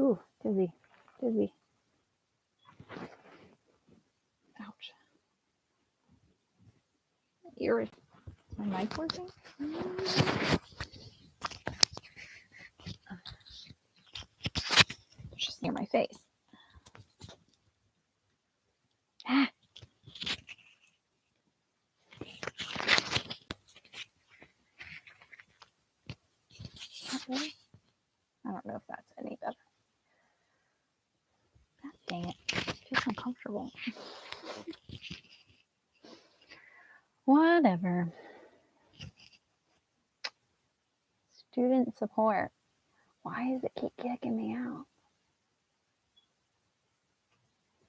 Ooh, dizzy. Ouch. Is my mic working? It's just near my face. Ah. Okay. I don't know if that's any better. God dang it. It feels uncomfortable. Whatever. Student support. Why does it keep kicking me out?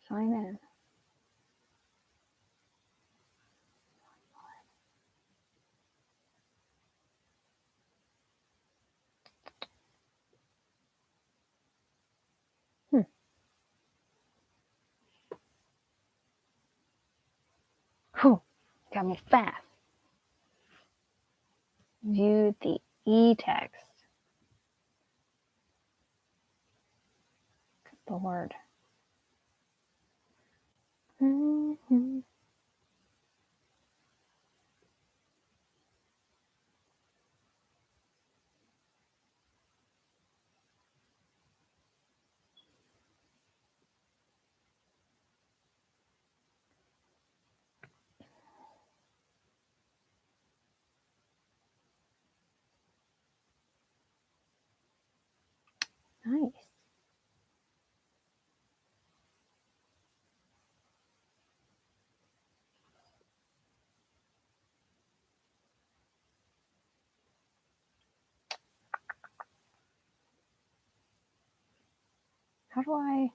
Sign in. Whew. Got me fast. View the e-text. Good Lord. Mm-hmm. Nice. How do I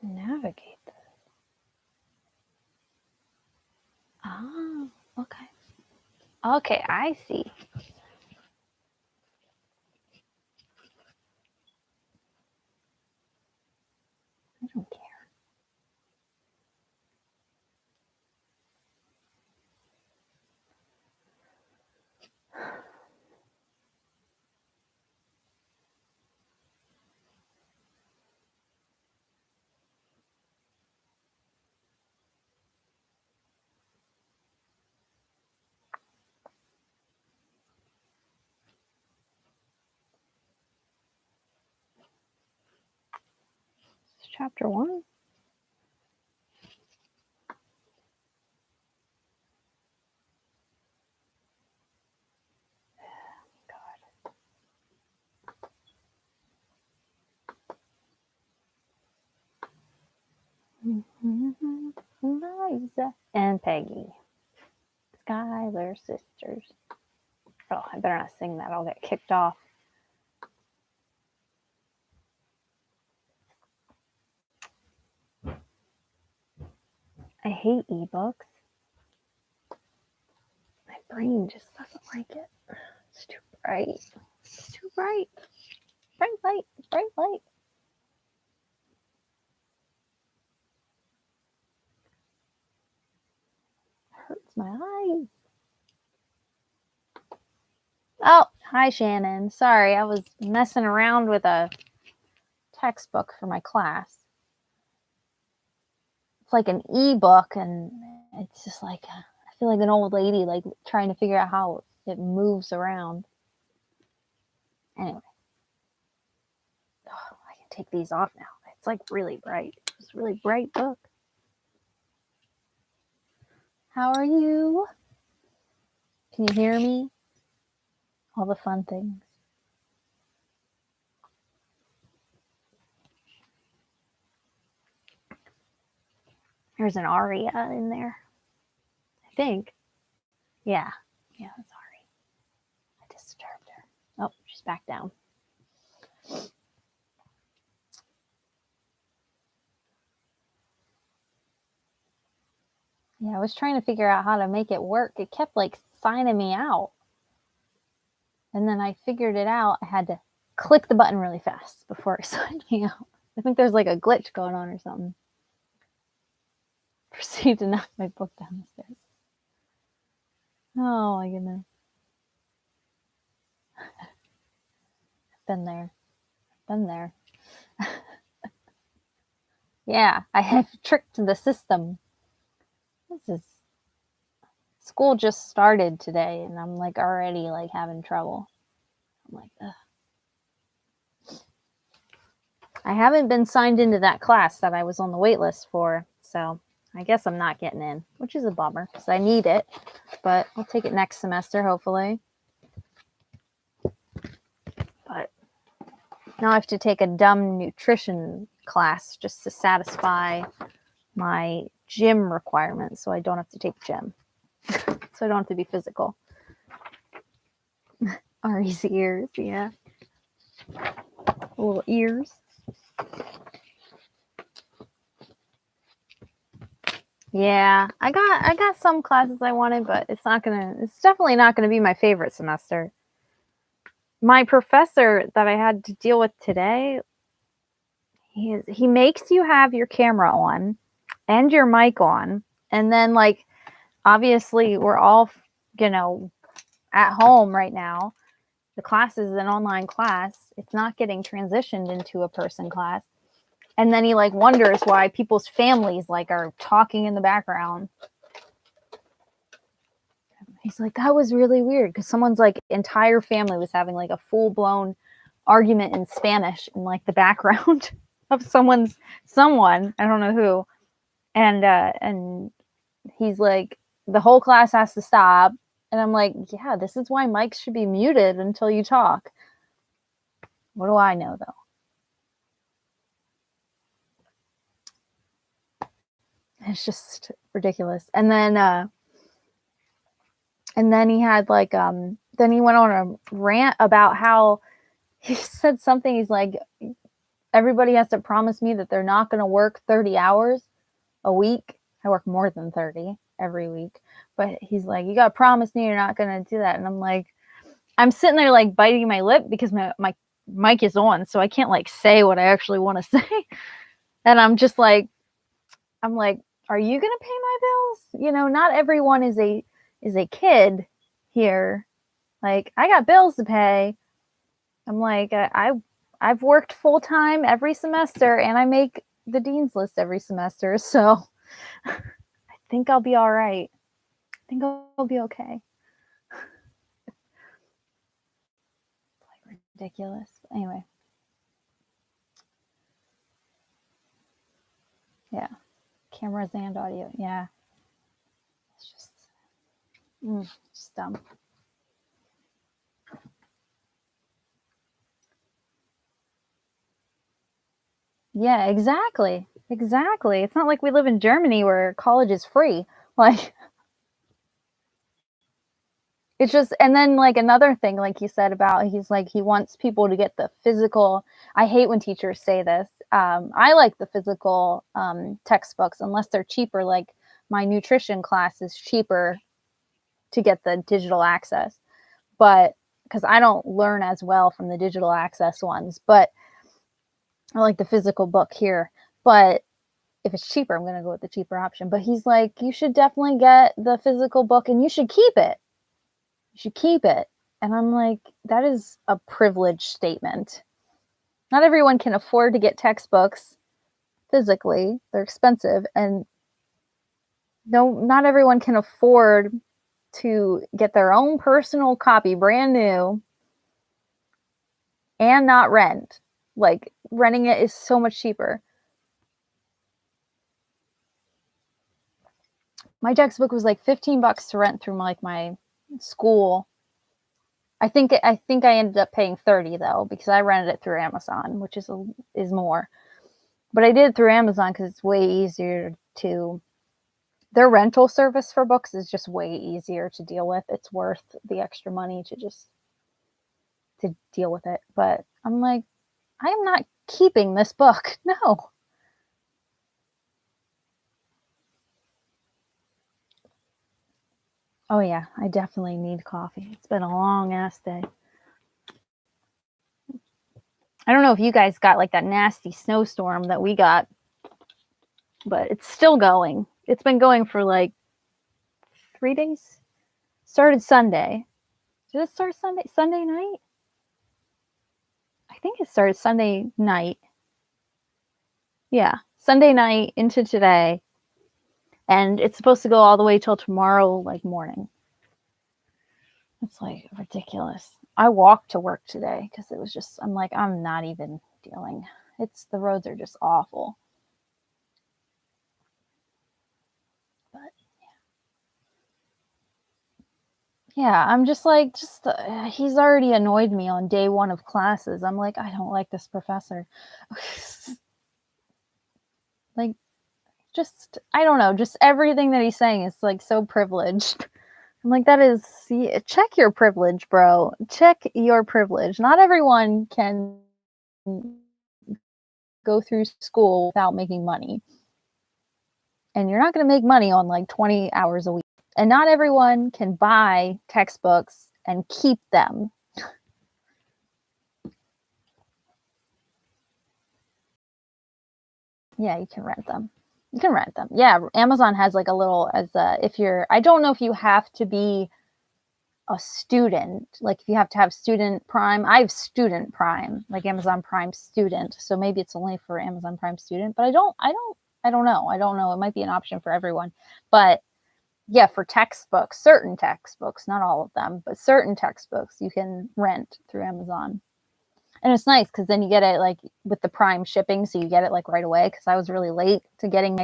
navigate this? Oh, okay. Okay, I see. I don't care. It's chapter 1. Liza and Peggy. Skylar sisters. Oh, I better not sing that. I'll get kicked off. I hate ebooks. My brain just doesn't like it. It's too bright. It's too bright. Bright light. Bright light. Hurts my eyes. Oh, hi, Shannon. Sorry, I was messing around with a textbook for my class. It's like an ebook, and it's just like, I feel like an old lady, like trying to figure out how it moves around. Anyway. Oh, I can take these off now. It's like really bright. It's a really bright book. How are you? Can you hear me? All the fun things. There's an aria in there, I think. Yeah, that's Ari. I disturbed her. Oh, she's back down. Yeah, I was trying to figure out how to make it work. It kept like signing me out. And then I figured it out. I had to click the button really fast before it signed me out. I think there's like a glitch going on or something. Proceed to knock my book down the stairs. Oh my goodness. I've been there. Been there. Yeah, I have tricked the system. School just started today, and I'm like already like having trouble. I'm like, ugh. I haven't been signed into that class that I was on the wait list for, so I guess I'm not getting in, which is a bummer because I need it, but I'll take it next semester, hopefully. But now I have to take a dumb nutrition class just to satisfy my gym requirements so I don't have to take gym. So I don't have to be physical. Ari's ears, yeah. Little ears. Yeah, I got some classes I wanted, but it's definitely not gonna be my favorite semester. My professor that I had to deal with today, he makes you have your camera on and your mic on, and then like obviously we're all, at home right now. The class is an online class. It's not getting transitioned into a person class. And then he like wonders why people's families like are talking in the background. He's like, that was really weird because someone's like entire family was having like a full blown argument in Spanish in like the background of someone, I don't know who. And he's like, the whole class has to stop. And I'm like, yeah, this is why mics should be muted until you talk. What do I know though? It's just ridiculous. And then he had like then he went on a rant about how he said something. He's like, everybody has to promise me that they're not going to work 30 hours a week. I work more than 30 every week. But he's like, you got to promise me you're not going to do that. And I'm like, I'm sitting there like biting my lip because my mic is on, so I can't like say what I actually want to say. And I'm just like, are you going to pay my bills? Not everyone is a kid here. Like, I got bills to pay. I'm like, I've worked full time every semester, and I make the dean's list every semester, so I think I'll be all right. I think I'll be okay. Like ridiculous. But anyway, yeah, cameras and audio. Yeah, it's just dumb. Yeah, exactly. Exactly. It's not like we live in Germany where college is free. Like, it's just, and then like another thing, like he said about, he's like, he wants people to get the physical. I hate when teachers say this. I like the physical textbooks unless they're cheaper. Like my nutrition class is cheaper to get the digital access, but because I don't learn as well from the digital access ones, but I like the physical book here. But if it's cheaper, I'm going to go with the cheaper option. But he's like, you should definitely get the physical book and you should keep it. You should keep it. And I'm like, that is a privileged statement. Not everyone can afford to get textbooks physically. They're expensive. And no, not everyone can afford to get their own personal copy, brand new, and not rent. Like, renting it is so much cheaper. My textbook was like $15 to rent through my school. I think I ended up paying 30 though because I rented it through Amazon, which is more. But I did it through Amazon because it's way easier to. Their rental service for books is just way easier to deal with. It's worth the extra money to deal with it. But I'm like, I am not keeping this book. No. Oh yeah, I definitely need coffee. It's been a long ass day. I don't know if you guys got like that nasty snowstorm that we got, but it's still going. It's been going for like 3 days. Started Sunday. Did it start Sunday night? I think it started Sunday night. Yeah, Sunday night into today. And it's supposed to go all the way till tomorrow, like morning. It's like ridiculous. I walked to work today because it was just, I'm like, I'm not even dealing. The roads are just awful. But yeah, I'm just like, he's already annoyed me on day one of classes. I'm like, I don't like this professor. Like, just, I don't know, just everything that he's saying is like so privileged. I'm like, check your privilege, bro. Check your privilege. Not everyone can go through school without making money. And you're not going to make money on like 20 hours a week. And not everyone can buy textbooks and keep them. Yeah, you can rent them. You can rent them. Yeah, Amazon has like a little, I don't know if you have to be a student, like if you have to have student Prime. I have student Prime, like Amazon Prime student. So maybe it's only for Amazon Prime student, but I don't know. It might be an option for everyone. But yeah, for textbooks, certain textbooks, not all of them, but certain textbooks you can rent through Amazon. And it's nice because then you get it like with the Prime shipping, so you get it like right away. Because I was really late to getting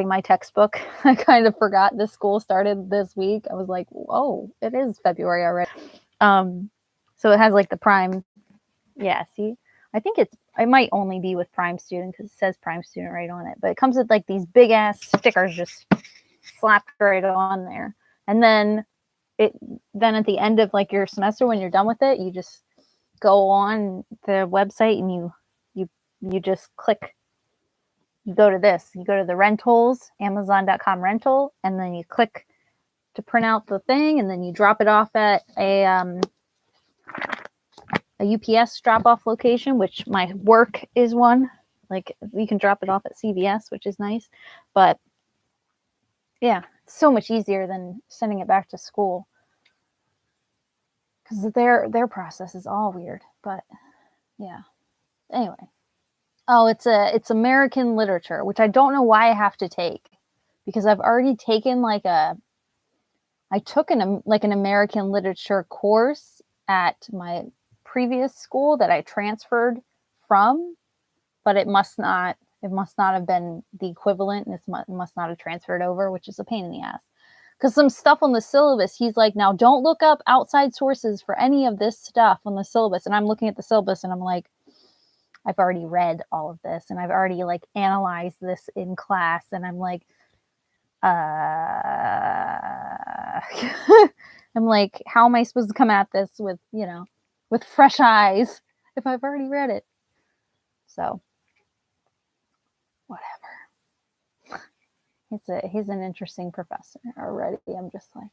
my textbook. I kind of forgot this school started this week. I was like, whoa, it is February already. So it has like the Prime. Yeah, see, I think it might only be with Prime student because it says Prime student right on it. But it comes with like these big ass stickers just slapped right on there. And then at the end of like your semester, when you're done with it, you just go on the website and you just click. You go to the rentals, Amazon.com rental, and then you click to print out the thing, and then you drop it off at a UPS drop-off location, which my work is one. Like you can drop it off at CVS, which is nice. But yeah, it's so much easier than sending it back to school because their process is all weird. But yeah. Anyway. Oh, it's American literature, which I don't know why I have to take because I've already taken I took an American literature course at my previous school that I transferred from, but it must not have been the equivalent, and it must not have transferred over, which is a pain in the ass. Because some stuff on the syllabus, he's like, now don't look up outside sources for any of this stuff on the syllabus. And I'm looking at the syllabus and I'm like, I've already read all of this and I've already like analyzed this in class. And I'm like, I'm like, how am I supposed to come at this with fresh eyes if I've already read it? So whatever. He's an interesting professor already. I'm just like,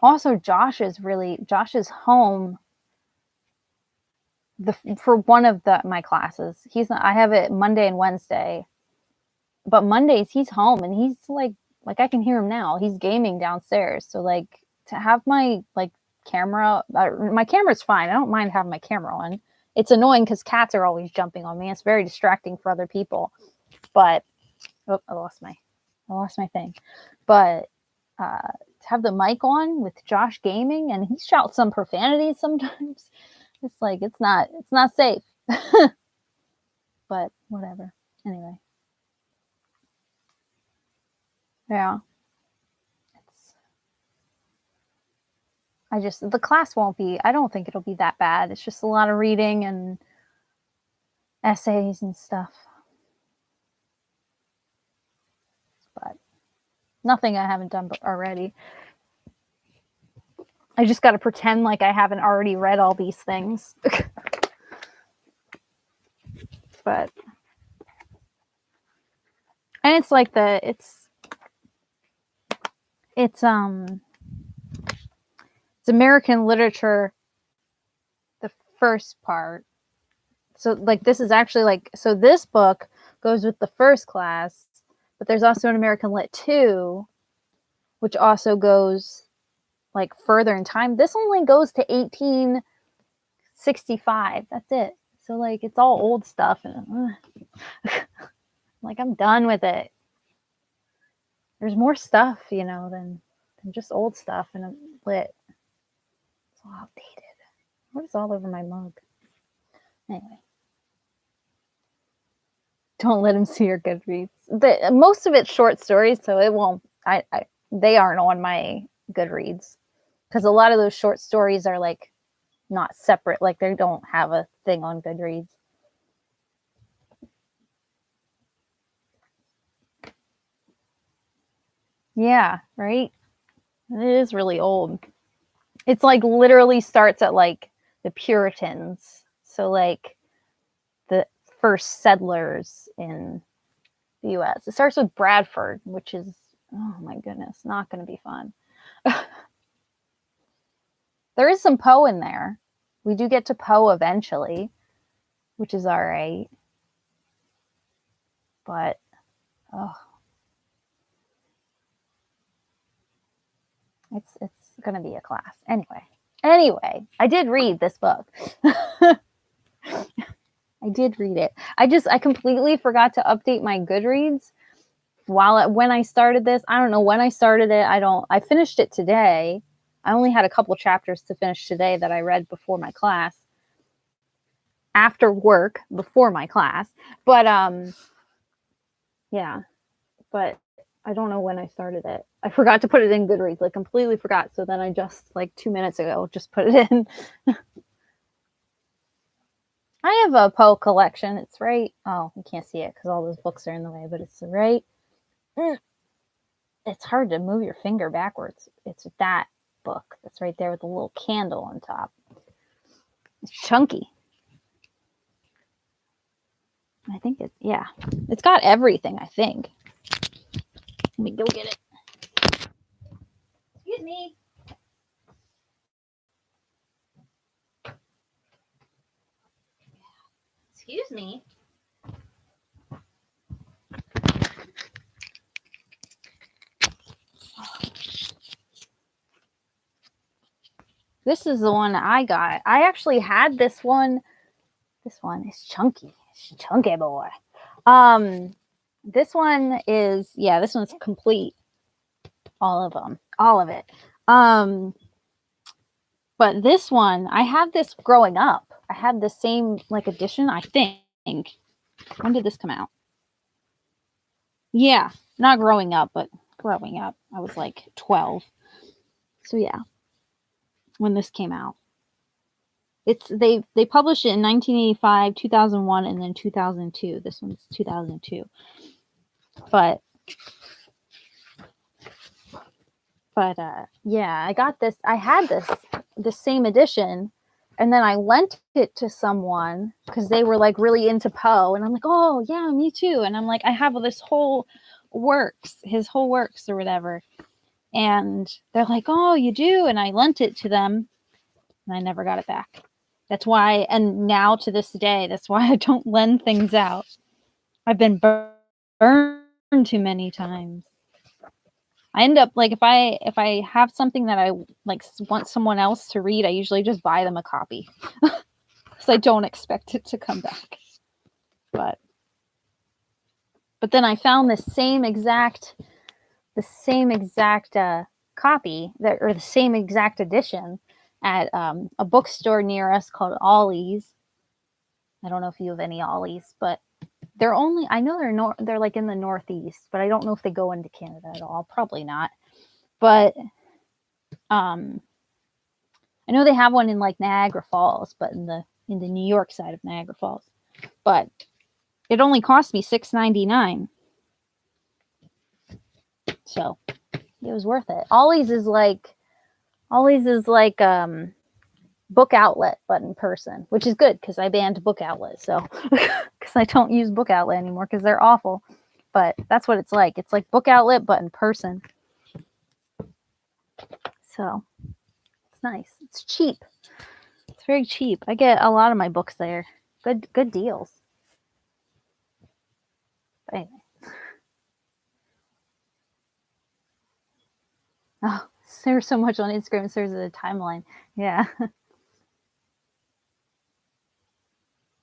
also Josh is home for one of my classes. I have it Monday and Wednesday, but Mondays he's home and he's like I can hear him now. He's gaming downstairs. So like to have my camera, my camera's fine. I don't mind having my camera on. It's annoying because cats are always jumping on me. It's very distracting for other people. But I lost my thing. But to have the mic on with Josh gaming, and he shouts some profanity sometimes. It's like it's not safe. But whatever. Anyway. Yeah. The class won't be, I don't think it'll be that bad. It's just a lot of reading and essays and stuff. But nothing I haven't done already. I just got to pretend like I haven't already read all these things. But, and it's like it's American literature, the first part. So like this is actually so this book goes with the first class, but there's also an American Lit 2, which also goes like further in time. This only goes to 1865. That's it. So like it's all old stuff, and like I'm done with it. There's more stuff, you know, than just old stuff, and I'm lit. It's all outdated. What is all over my mug? Anyway, don't let him see your Goodreads. Most of it's short stories, so it won't. They aren't on my Goodreads because a lot of those short stories are like not separate. Like they don't have a thing on Goodreads. Yeah, right. It is really old. It's like literally starts at like the Puritans. So like the first settlers in the US. It starts with Bradford, which is, oh my goodness, not going to be fun. There is some Poe in there. We do get to Poe eventually, which is all right. But, oh, it's going to be a class. Anyway, I did read this book. I did read it. I completely forgot to update my Goodreads when I started this. I don't know when I started it. I finished it today. I only had a couple chapters to finish today that I read before my class. After work, before my class. But yeah. But I don't know when I started it. I forgot to put it in Goodreads, like completely forgot. So then I just like 2 minutes ago just put it in. I have a Poe collection. It's right. Oh, you can't see it because all those books are in the way, but it's right. It's hard to move your finger backwards. It's that book that's right there with a little candle on top. It's chunky. I think it's got everything, I think. Let me go get it. Excuse me. Excuse me. This is the one I got. I actually had this one. This one is chunky. It's chunky boy. This one is, this one's complete. All of them. All of it. But this one, I had this growing up. I had the same like edition, I think. When did this come out? Yeah, not growing up, but growing up. I was like 12. So yeah, when this came out. They published it in 1985, 2001, and then 2002. This one's 2002. But yeah, I got this. I had the same edition, and then I lent it to someone because they were like really into Poe, and I'm like, oh yeah, me too. And I'm like, I have this whole his whole works or whatever, and they're like, oh, you do, and I lent it to them, and I never got it back. That's why, and now to this day, that's why I don't lend things out. I've been burned too many times. I end up like if I have something that I like want someone else to read, I usually just buy them a copy because I don't expect it to come back. But then I found the same exact copy or the same exact edition at a bookstore near us called Ollie's. I don't know if you have any Ollie's, but they're only, I know they're like in the Northeast, but I don't know if they go into Canada at all. Probably not. But I know they have one in like Niagara Falls, but in the New York side of Niagara Falls. But it only cost me $6.99. So it was worth it. Ollie's is like Book Outlet, but in person, which is good because I banned Book Outlet. So because I don't use Book Outlet anymore because they're awful. But that's what it's like. It's like Book Outlet, but in person. So it's nice. It's cheap. It's very cheap. I get a lot of my books there. Good deals. But anyway. Oh, there's so much on Instagram. It serves as a timeline. Yeah.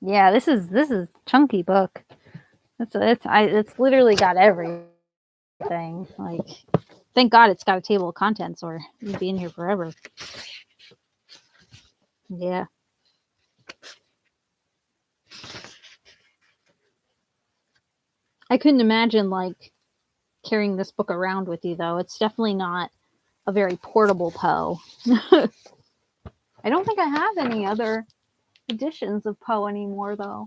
Yeah, this is chunky book. It's literally got everything. Like, thank God it's got a table of contents, or you'd be in here forever. Yeah. I couldn't imagine like carrying this book around with you though. It's definitely not a very portable Poe. I don't think I have any other editions of Poe anymore though.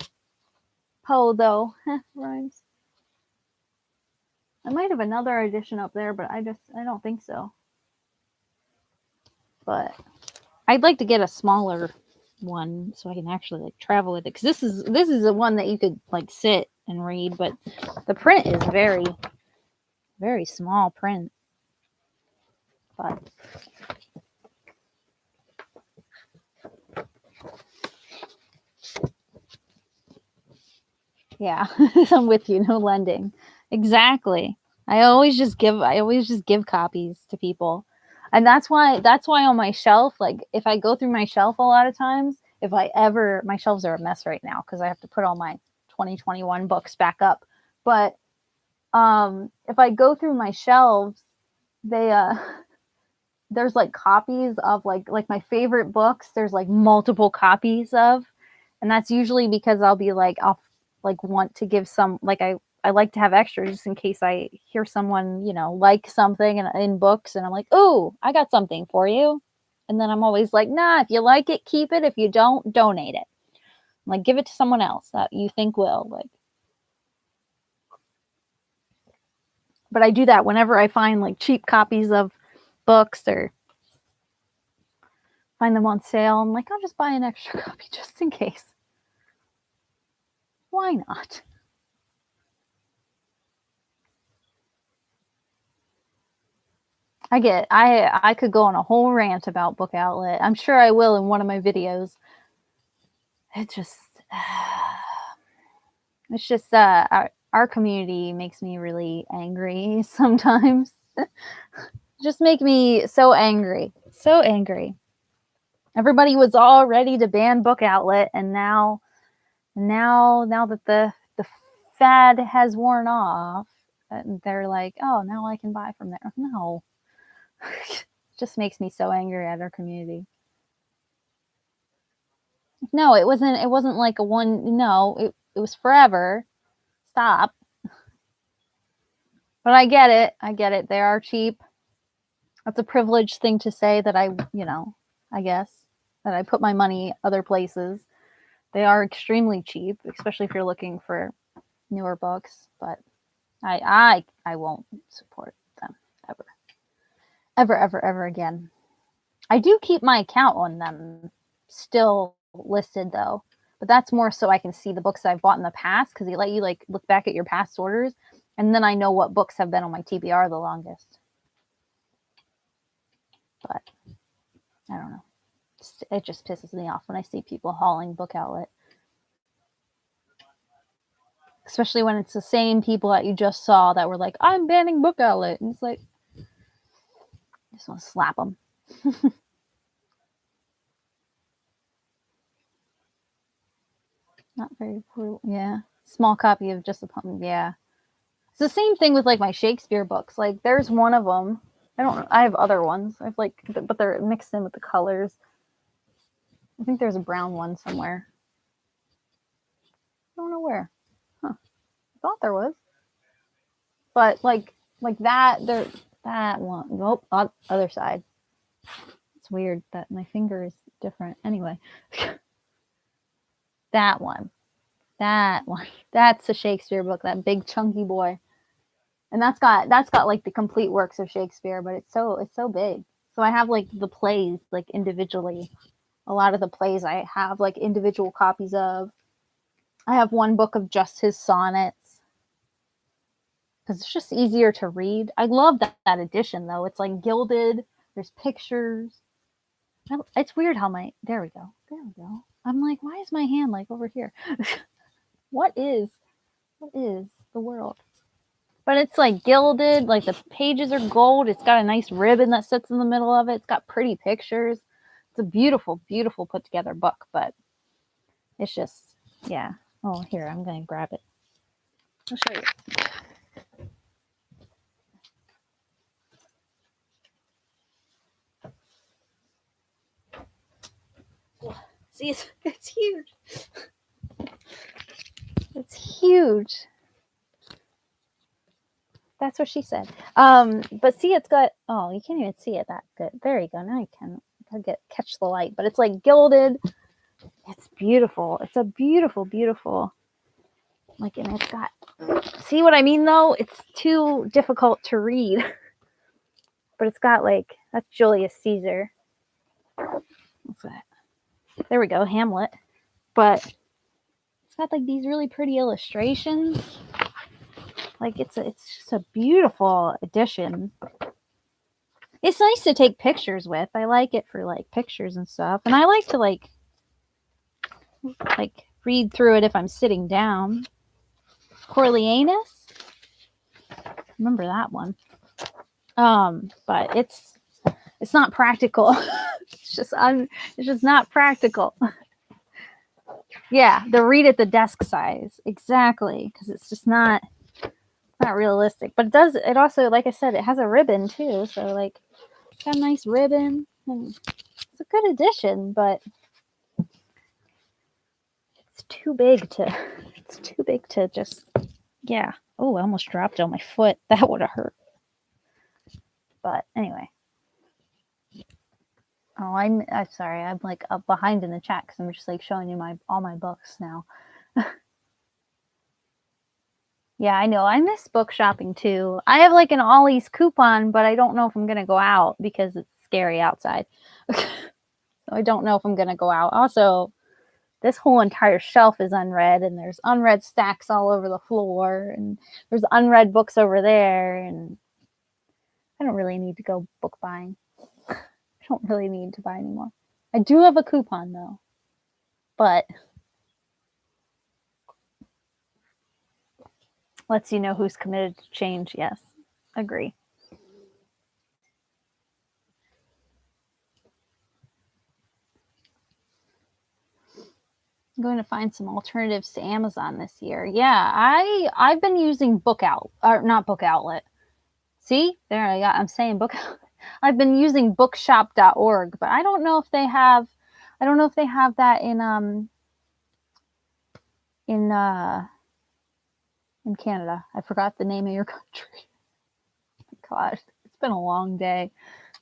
Poe though. Rhymes. I might have another edition up there, but I don't think so. But I'd like to get a smaller one so I can actually like travel with it, because this is the one that you could like sit and read, but the print is very, very small print. But yeah, I'm with you. No lending. Exactly. I always just give copies to people. And that's why on my shelf, like if I go through my shelf a lot of times, my shelves are a mess right now because I have to put all my 2021 books back up. But if I go through my shelves, they there's like copies of like my favorite books, there's like multiple copies of, and that's usually because I'll like want to give some, like I like to have extras just in case I hear someone, like something in books, and I'm like, "Oh, I got something for you." And then I'm always like, "Nah, if you like it, keep it. If you don't, donate it. Like give it to someone else that you think will." Like, but I do that whenever I find like cheap copies of books or find them on sale. I'm like, I'll just buy an extra copy just in case. Why not? I could go on a whole rant about Book Outlet. I'm sure I will in one of my videos. It just it's just our community makes me really angry sometimes. Just make me so angry. So angry. Everybody was all ready to ban Book Outlet, and now that the fad has worn off, they're like, "Oh, now I can buy from there." No. Just makes me so angry at our community. No, it wasn't like a one, no, it was forever. Stop. But I get it. I get it. They are cheap. That's a privileged thing to say, that I guess that I put my money other places. They are extremely cheap, especially if you're looking for newer books, but I won't support them ever. Ever, ever, ever again. I do keep my account on them still listed though, but that's more so I can see the books I've bought in the past, because they let you like look back at your past orders, and then I know what books have been on my TBR the longest. But I don't know. It just pisses me off when I see people hauling Book Outlet, especially when it's the same people that you just saw that were like, "I'm banning Book Outlet," and it's like, I just want to slap them. Not very cool. Yeah, small copy of just a poem. Yeah, it's the same thing with like my Shakespeare books. Like there's one of them. I have other ones. I've like, but they're mixed in with the colors. I think there's a brown one somewhere. I don't know where. Huh. I thought there was. But like that, that one. Nope, other side. It's weird that my finger is different. Anyway. That one. That one. That's a Shakespeare book, that big chunky boy. And that's got like the complete works of Shakespeare, but it's so big. So I have like the plays like individually. A lot of the plays I have like individual copies of. I have one book of just his sonnets because it's just easier to read. I love that edition though. It's like gilded. There's pictures. It's weird how there we go. I'm like, why is my hand like over here? What is the world? But it's like gilded, like the pages are gold. It's got a nice ribbon that sits in the middle of it. It's got pretty pictures. It's a beautiful, beautiful put together book, but it's just, yeah. Oh, here, I'm going to grab it. I'll show you. See, it's huge. It's huge. That's what she said. But see, it's got, oh, you can't even see it that good. There you go. Now you can. Catch the light, but it's like gilded. It's beautiful. It's a beautiful, beautiful. Like, and it's got, see what I mean though? It's too difficult to read. But it's got like, that's Julius Caesar. What's that? There we go, Hamlet. But it's got like these really pretty illustrations. Like it's just a beautiful edition. It's nice to take pictures with. I like it for like pictures and stuff. And I like to like read through it if I'm sitting down. Coriolanus. Remember that one. But it's not practical. it's just not practical. Yeah, the read at the desk size. Exactly, because it's just not realistic. But it also, like I said, it has a ribbon too. So like it's got a nice ribbon. And it's a good edition, but it's too big to just, yeah. Oh, I almost dropped it on my foot. That would have hurt. But anyway. Oh, I'm sorry. I'm like up behind in the chat because I'm just like showing you all my books now. Yeah, I know. I miss book shopping too. I have like an Ollie's coupon, but I don't know if I'm gonna go out because it's scary outside. So I don't know if I'm gonna go out. Also, this whole entire shelf is unread, and there's unread stacks all over the floor, and there's unread books over there, and I don't really need to go book buying. I don't really need to buy anymore. I do have a coupon though, but lets you know who's committed to change. Yes, agree. I'm going to find some alternatives to Amazon this year. Yeah, I've been using not Book Outlet. See, there I'm saying book. I've been using bookshop.org, but I don't know if they have that in Canada. I forgot the name of your country. Gosh, it's been a long day.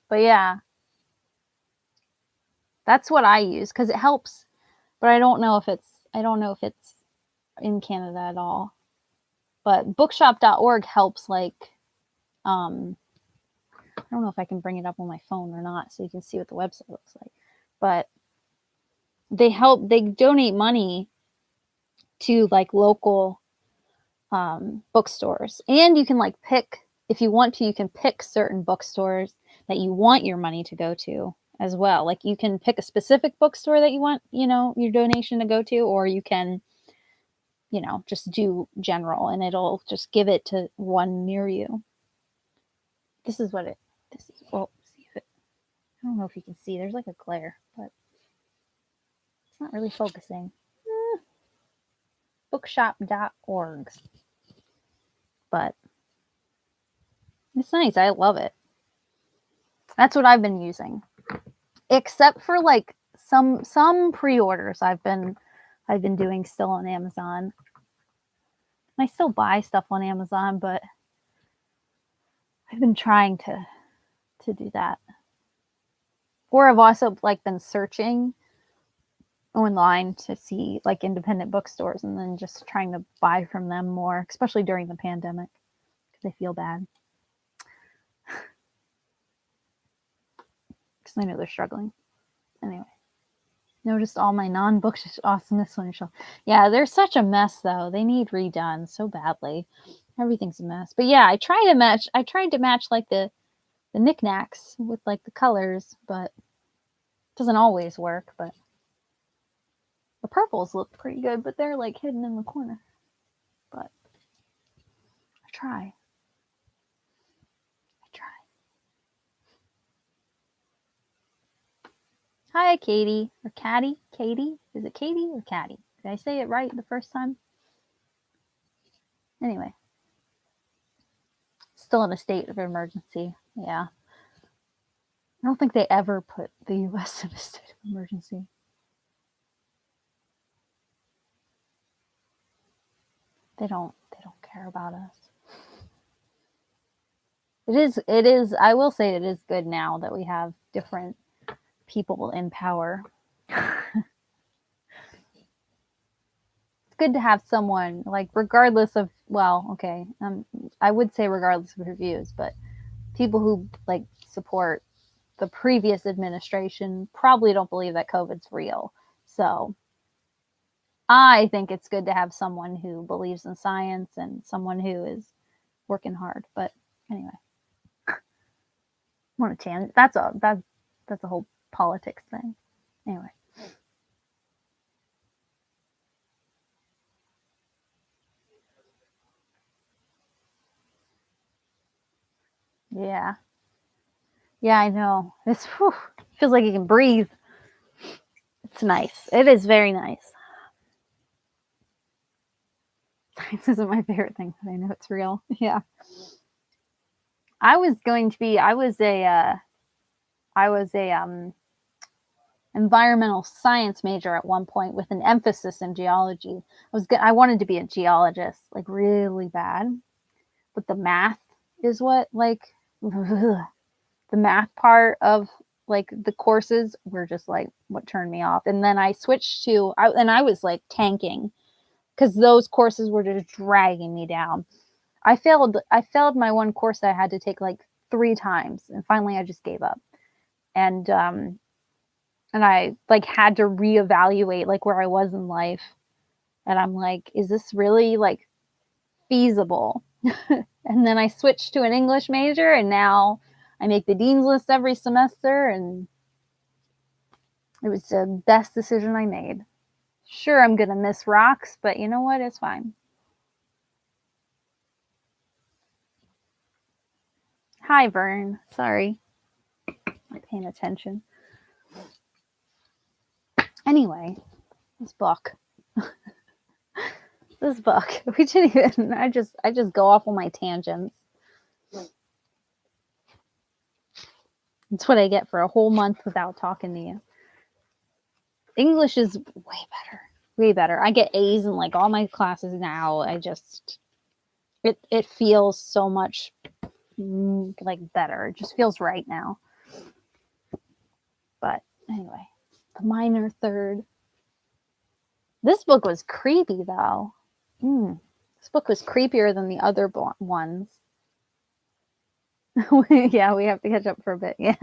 But yeah. That's what I use because it helps, but I don't know if it's in Canada at all. But bookshop.org helps like I don't know if I can bring it up on my phone or not so you can see what the website looks like. But they donate money to like local bookstores. And you can like pick, if you want to, you can pick certain bookstores that you want your money to go to as well. Like you can pick a specific bookstore that you want, your donation to go to, or you can, just do general and it'll just give it to one near you. This is, well, see if I don't know if you can see, there's like a glare, but it's not really focusing. Bookshop.org. But it's nice. I love it. That's what I've been using. Except for like some pre-orders I've been doing still on Amazon. I still buy stuff on Amazon, but I've been trying to do that. Or I've also like been searching online to see like independent bookstores and then just trying to buy from them more, especially during the pandemic because I feel bad. Because I know they're struggling. Anyway. Noticed all my non-bookish awesomeness on your shelf. Yeah, they're such a mess though. They need redone so badly. Everything's a mess. But yeah, I tried to match like the knickknacks with like the colors, but it doesn't always work. But the purples look pretty good, but they're like hidden in the corner. But I try. Hi, Katie. Or Caddy? Katie? Is it Katie or Caddy? Did I say it right the first time? Anyway, still in a state of emergency. Yeah. I don't think they ever put the US in a state of emergency. They don't care about us. It is I will say it is good now that we have different people in power. It's good to have someone like regardless of well, okay, I would say regardless of your views, but people who like support the previous administration probably don't believe that COVID's real. So I think it's good to have someone who believes in science and someone who is working hard. But anyway, I want to tangent. That's a whole politics thing. Anyway, yeah, yeah, I know. It's whew, feels like you can breathe. It's nice. It is very nice. Science isn't my favorite thing, but I know it's real. Yeah, I was going to be. I was a environmental science major at one point with an emphasis in geology. I wanted to be a geologist like really bad, but the math is what like the math part of like the courses were just like what turned me off. And then I switched to and I was like tanking because those courses were just dragging me down. I failed my one course that I had to take like 3 times and finally I just gave up. And and I like had to reevaluate like where I was in life. And I'm like, is this really like feasible? And then I switched to an English major and now I make the dean's list every semester and it was the best decision I made. Sure, I'm going to miss rocks, but you know what? It's fine. Hi, Vern. Sorry. I'm paying attention. Anyway, this book. This book. We didn't even I just go off on my tangents. It's what I get for a whole month without talking to you. English is way better. Way better. I get A's in like all my classes now. It feels so much like better. It just feels right now. But anyway, the minor third. This book was creepy though. This book was creepier than the other ones. Yeah, we have to catch up for a bit. Yeah.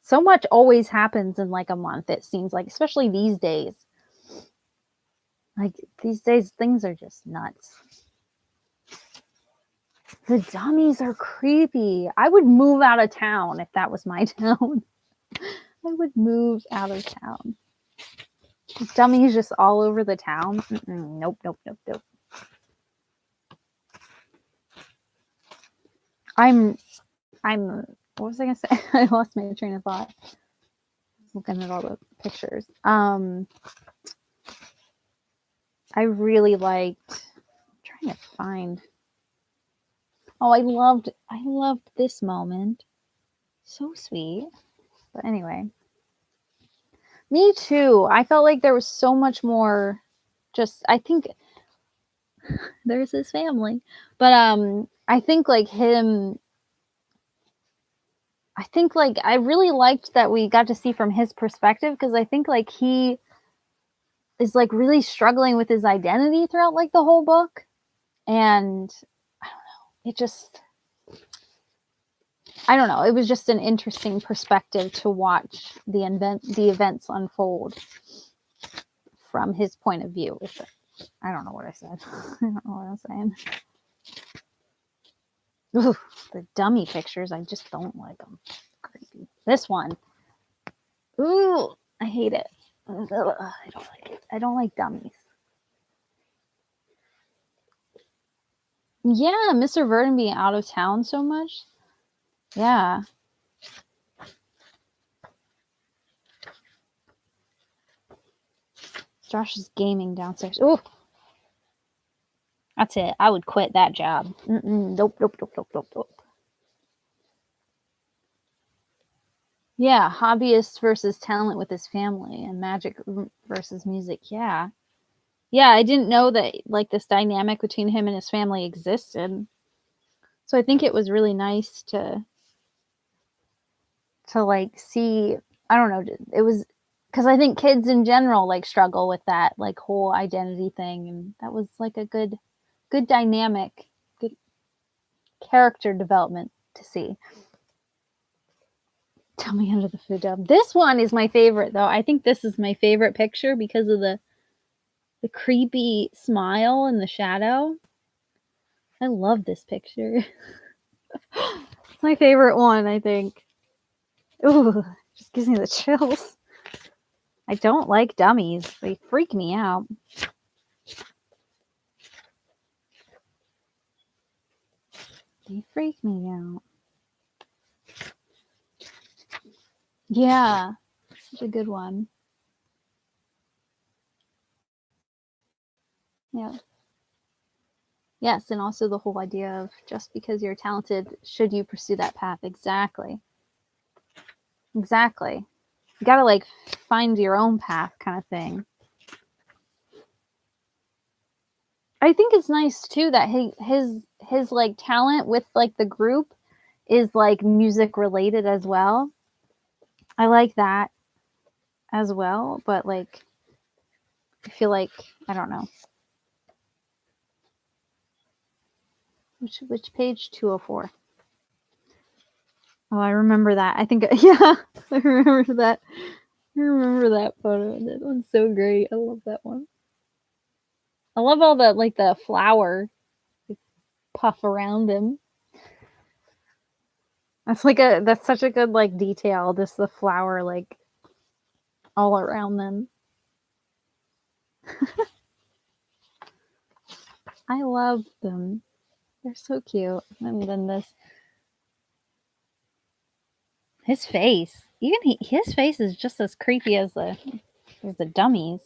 So much always happens in like a month, it seems like, especially these days. Like these days, things are just nuts. The dummies are creepy. I would move out of town if that was my town. I would move out of town. Dummies just all over the town. Nope, nope, nope, nope. I'm. What was I gonna say? I lost my train of thought. Looking at all the pictures. I really liked. I'm trying to find. Oh, I loved this moment. So sweet. But anyway, me too. I felt like there was so much more. Just I think there's his family, but I think like him. I think like I really liked that we got to see from his perspective because I think like he is like really struggling with his identity throughout like the whole book, and I don't know. It just I don't know. It was just an interesting perspective to watch the events unfold from his point of view. I don't know what I said. I don't know what I'm saying. Ooh, the dummy pictures, I just don't like them. Creepy. This one. Ooh, I hate it. Ugh, I don't like it. I don't like dummies. Yeah, Mr. Verdon being out of town so much. Yeah. Josh is gaming downstairs. Ooh. That's it. I would quit that job. Nope. Yeah, hobbyist versus talent with his family and magic versus music. Yeah. Yeah, I didn't know that like this dynamic between him and his family existed. So I think it was really nice to like see, I don't know, it was because I think kids in general like struggle with that like whole identity thing, and that was like a good dynamic, good character development to see. Tell me under the food dome. This one is my favorite though. I think this is my favorite picture because of the creepy smile in the shadow. I love this picture. It's my favorite one, I think. Ooh, just gives me the chills. I don't like dummies. They freak me out. They freak me out. Yeah, such a good one. Yeah. Yes, and also the whole idea of just because you're talented, should you pursue that path? Exactly. Exactly. You gotta like find your own path kind of thing. I think it's nice too that his like talent with like the group is like music related as well. I like that as well, but like I feel like I don't know. Which page? 204. Oh, I remember that. I think yeah, I remember that. I remember that photo. That one's so great. I love that one. I love all the like the flower puff around him. That's such a good like detail. Just the flower like all around them. I love them. They're so cute. And then his face. Even his face is just as creepy as the dummies.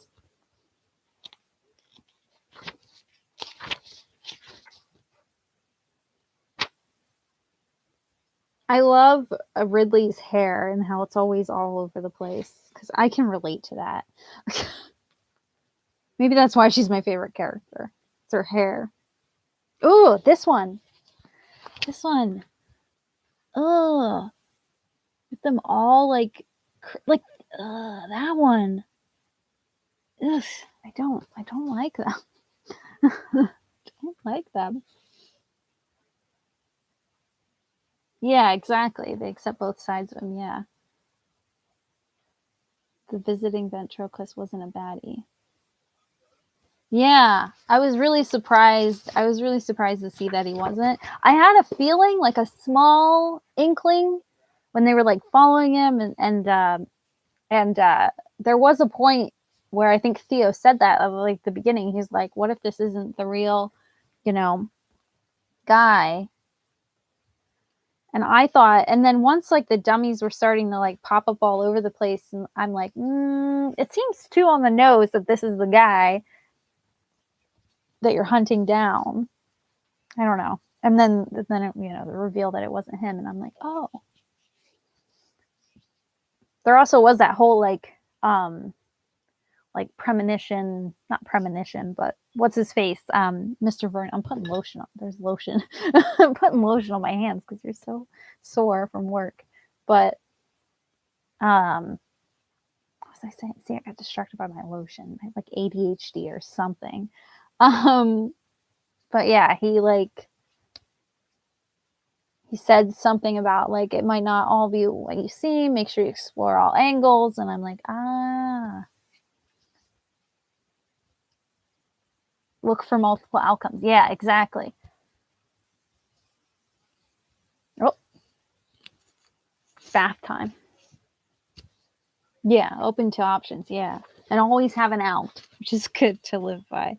I love Ridley's hair and how it's always all over the place because I can relate to that. Maybe that's why she's my favorite character. It's her hair. Ooh, this one. This one. Ugh. With them all like that one. Ugh. I don't like them. I don't like them. Yeah, exactly. They accept both sides of him, yeah. The visiting ventriloquist wasn't a baddie. Yeah, I was really surprised. I was really surprised to see that he wasn't. I had a feeling, like a small inkling, when they were like following him, and there was a point where I think Theo said that of like the beginning. He's like, "What if this isn't the real, you know, guy?" And I thought, and then once like the dummies were starting to like pop up all over the place, and I'm like, it seems too on the nose that this is the guy that you're hunting down. I don't know. And then it, the reveal that it wasn't him, and I'm like, oh. There also was that whole like premonition, not premonition, but what's his face? Mr. Vern. I'm putting lotion on. There's lotion. I'm putting lotion on my hands because you're so sore from work. But what was I saying? See, I got distracted by my lotion. I have like ADHD or something. But yeah, he said something about like it might not all be what you see. Make sure you explore all angles. And I'm like, look for multiple outcomes. Yeah, exactly. Oh, it's bath time. Yeah, open to options. Yeah. And always have an out, which is good to live by.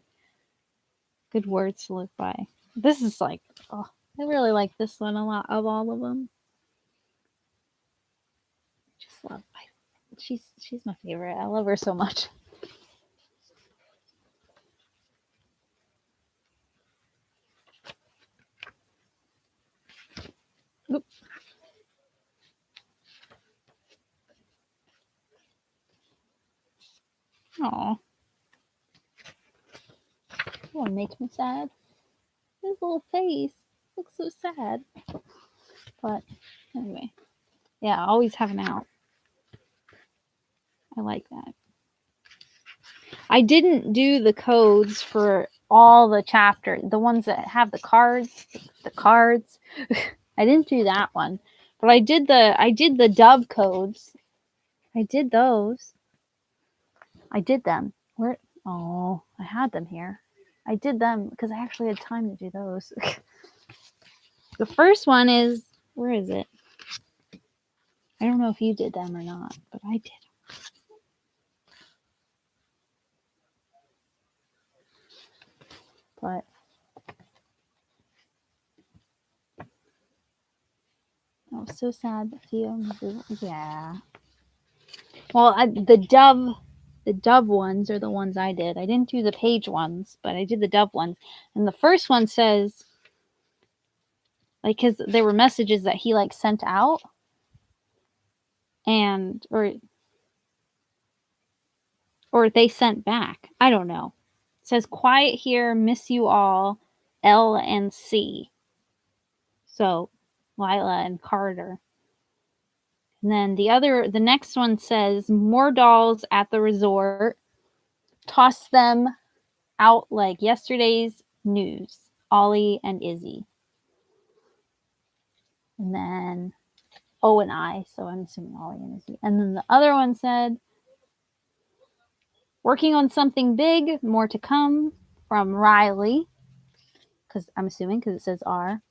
Good words to live by. This is like, oh, I really like this one a lot of all of them. Just love. She's my favorite. I love her so much. Oh, that one makes me sad. His little face looks so sad. But anyway, yeah, always have an out. I like that. I didn't do the codes for all the chapters, the ones that have the cards. I didn't do that one, but I did the dove codes. I did those. I did them. Where? Oh, I had them here. I did them because I actually had time to do those. The first one is, where is it? I don't know if you did them or not, but I did. But I was so sad. Yeah. Well, the dove ones are the ones I did. I didn't do the page ones, but I did the dove ones. And the first one says, like, because there were messages that he like sent out, and or they sent back. I don't know. It says, "Quiet here, miss you all, L and C." So, Lila and Carter. And then the next one says, "More dolls at the resort. Toss them out like yesterday's news. Ollie and Izzy." And then O and I, so I'm assuming Ollie and Izzy. And then the other one said, "Working on something big, more to come," from Riley, because I'm assuming because it says R.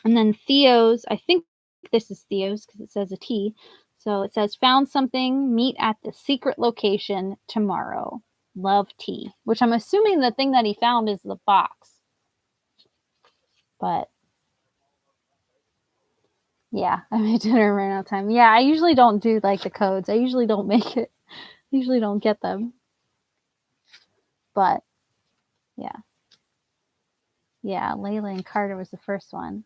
And then Theo's, I think this is Theo's because it says a T. So it says, "Found something, meet at the secret location tomorrow. Love, T," which I'm assuming the thing that he found is the box. But yeah, I made dinner right out of time. Yeah, I usually don't do like the codes. I usually don't make it. I usually don't get them. But yeah. Yeah, Layla and Carter was the first one.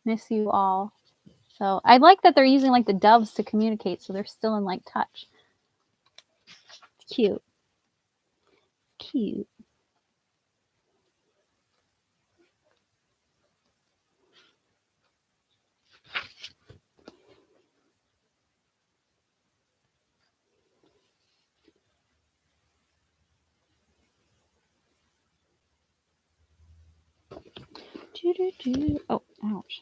Miss you all. So I like that they're using like the doves to communicate, so they're still in like touch. It's cute. Cute. Oh, ouch.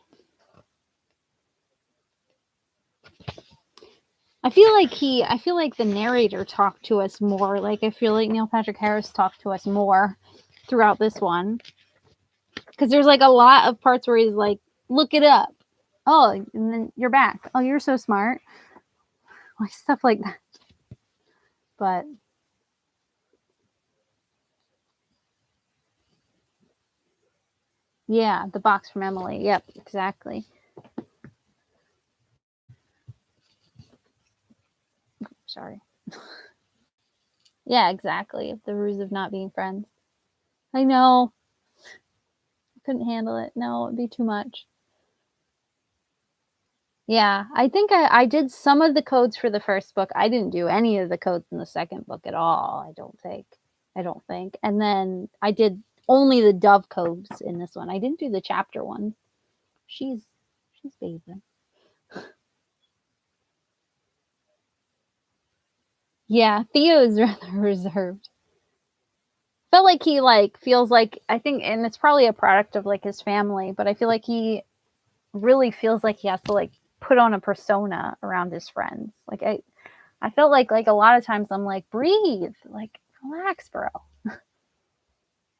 I feel like the narrator talked to us more. Like I feel like Neil Patrick Harris talked to us more throughout this one. Because there's like a lot of parts where he's like, "Look it up." Oh, and then you're back. Oh, you're so smart. Like stuff like that. But yeah, the box from Emily. Yep, exactly. Sorry. Yeah, exactly. The ruse of not being friends. I know. I couldn't handle it. No, it'd be too much. Yeah, I think I did some of the codes for the first book. I didn't do any of the codes in the second book at all, I don't think. And then I did only the dove codes in this one. I didn't do the chapter one. She's bathing. Yeah, Theo is rather reserved. Felt like he like feels like, I think, and it's probably a product of like his family, but I feel like he really feels like he has to like put on a persona around his friends. Like I felt like a lot of times I'm like, breathe, like relax, bro.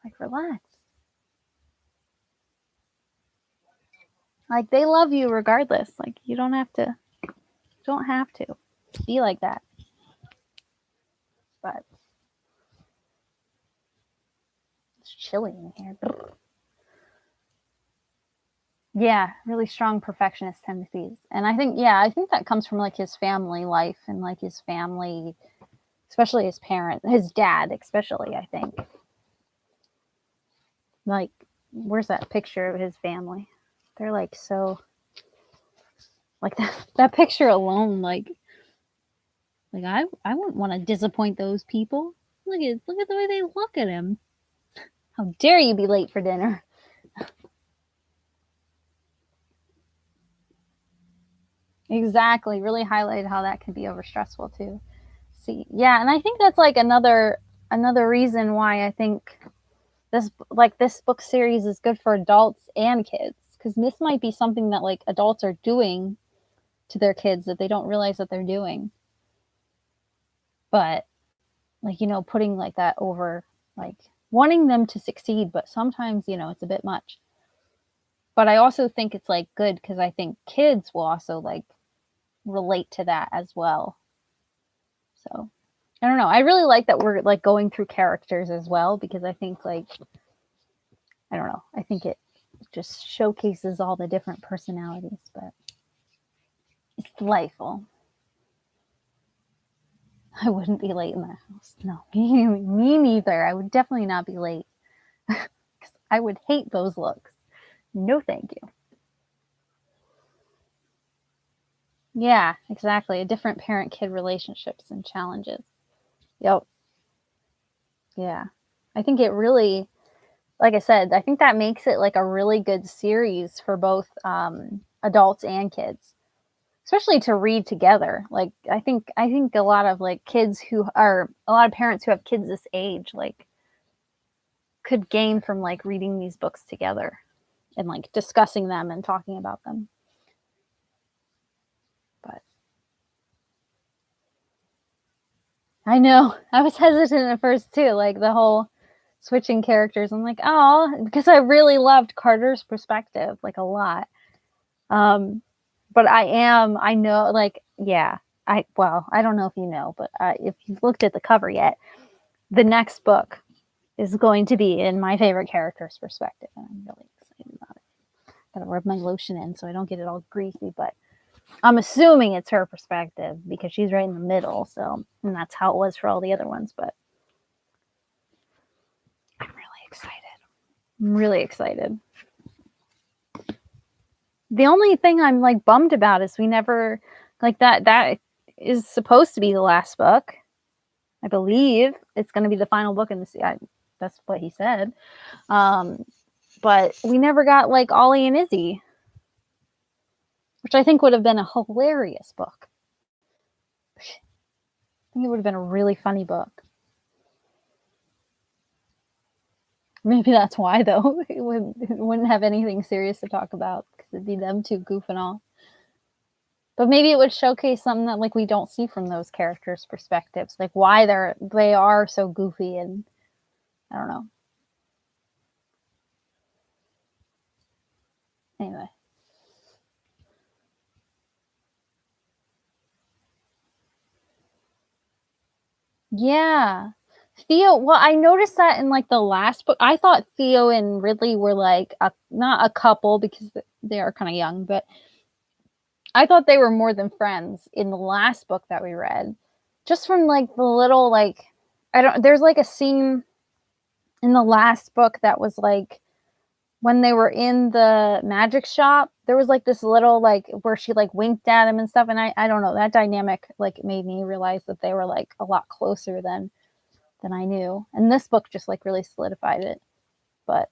Like relax. Like they love you regardless. Like you don't have to be like that. But it's chilly in here. Yeah, really strong perfectionist tendencies. And I think that comes from like his family life and like his family, especially his parents, his dad, especially, I think. Like, where's that picture of his family? They're like so, like that picture alone, like Like I wouldn't want to disappoint those people. Look at the way they look at him. How dare you be late for dinner? Exactly. Really highlighted how that can be overstressful too. See, yeah, and I think that's like another reason why I think this book series is good for adults and kids, because this might be something that like adults are doing to their kids that they don't realize that they're doing. But like, putting like that over, like wanting them to succeed, but sometimes, it's a bit much. But I also think it's like good because I think kids will also like relate to that as well. So I don't know. I really like that we're like going through characters as well, because I think like, I don't know. I think it just showcases all the different personalities, but it's delightful. I wouldn't be late in that house. No, me neither. I would definitely not be late. I would hate those looks. No, thank you. Yeah, exactly. A different parent-kid relationships and challenges. Yep. Yeah. I think it really, like I said, I think that makes it like a really good series for both adults and kids, especially to read together. Like I think a lot of like kids who are a lot of parents who have kids this age like could gain from like reading these books together and like discussing them and talking about them. But I know I was hesitant at first too, like the whole switching characters. I'm like, oh, because I really loved Carter's perspective like a lot. Um, but I know, like, yeah, I don't know if you know, but if you've looked at the cover yet, the next book is going to be in my favorite character's perspective, and I'm really excited about it. Gotta rub my lotion in so I don't get it all greasy, but I'm assuming it's her perspective because she's right in the middle. So, and that's how it was for all the other ones. But I'm really excited. I'm really excited. The only thing I'm like bummed about is we never like that is supposed to be the last book. I believe it's going to be the final book in the that's what he said. Um, but we never got like Ollie and Izzy, which I think would have been a hilarious book. I think it would have been a really funny book. Maybe that's why, though. It wouldn't have anything serious to talk about because it'd be them two goofing off. But maybe it would showcase something that like we don't see from those characters' perspectives, like why they are so goofy, and I don't know. Anyway, yeah. Theo, well, I noticed that in like the last book. I thought Theo and Ridley were like not a couple because they are kind of young, but I thought they were more than friends in the last book that we read. Just from like the little like I don't there's like a scene in the last book that was like when they were in the magic shop, there was like this little like where she like winked at him and stuff, and I don't know, that dynamic like made me realize that they were like a lot closer than I knew. And this book just like really solidified it. But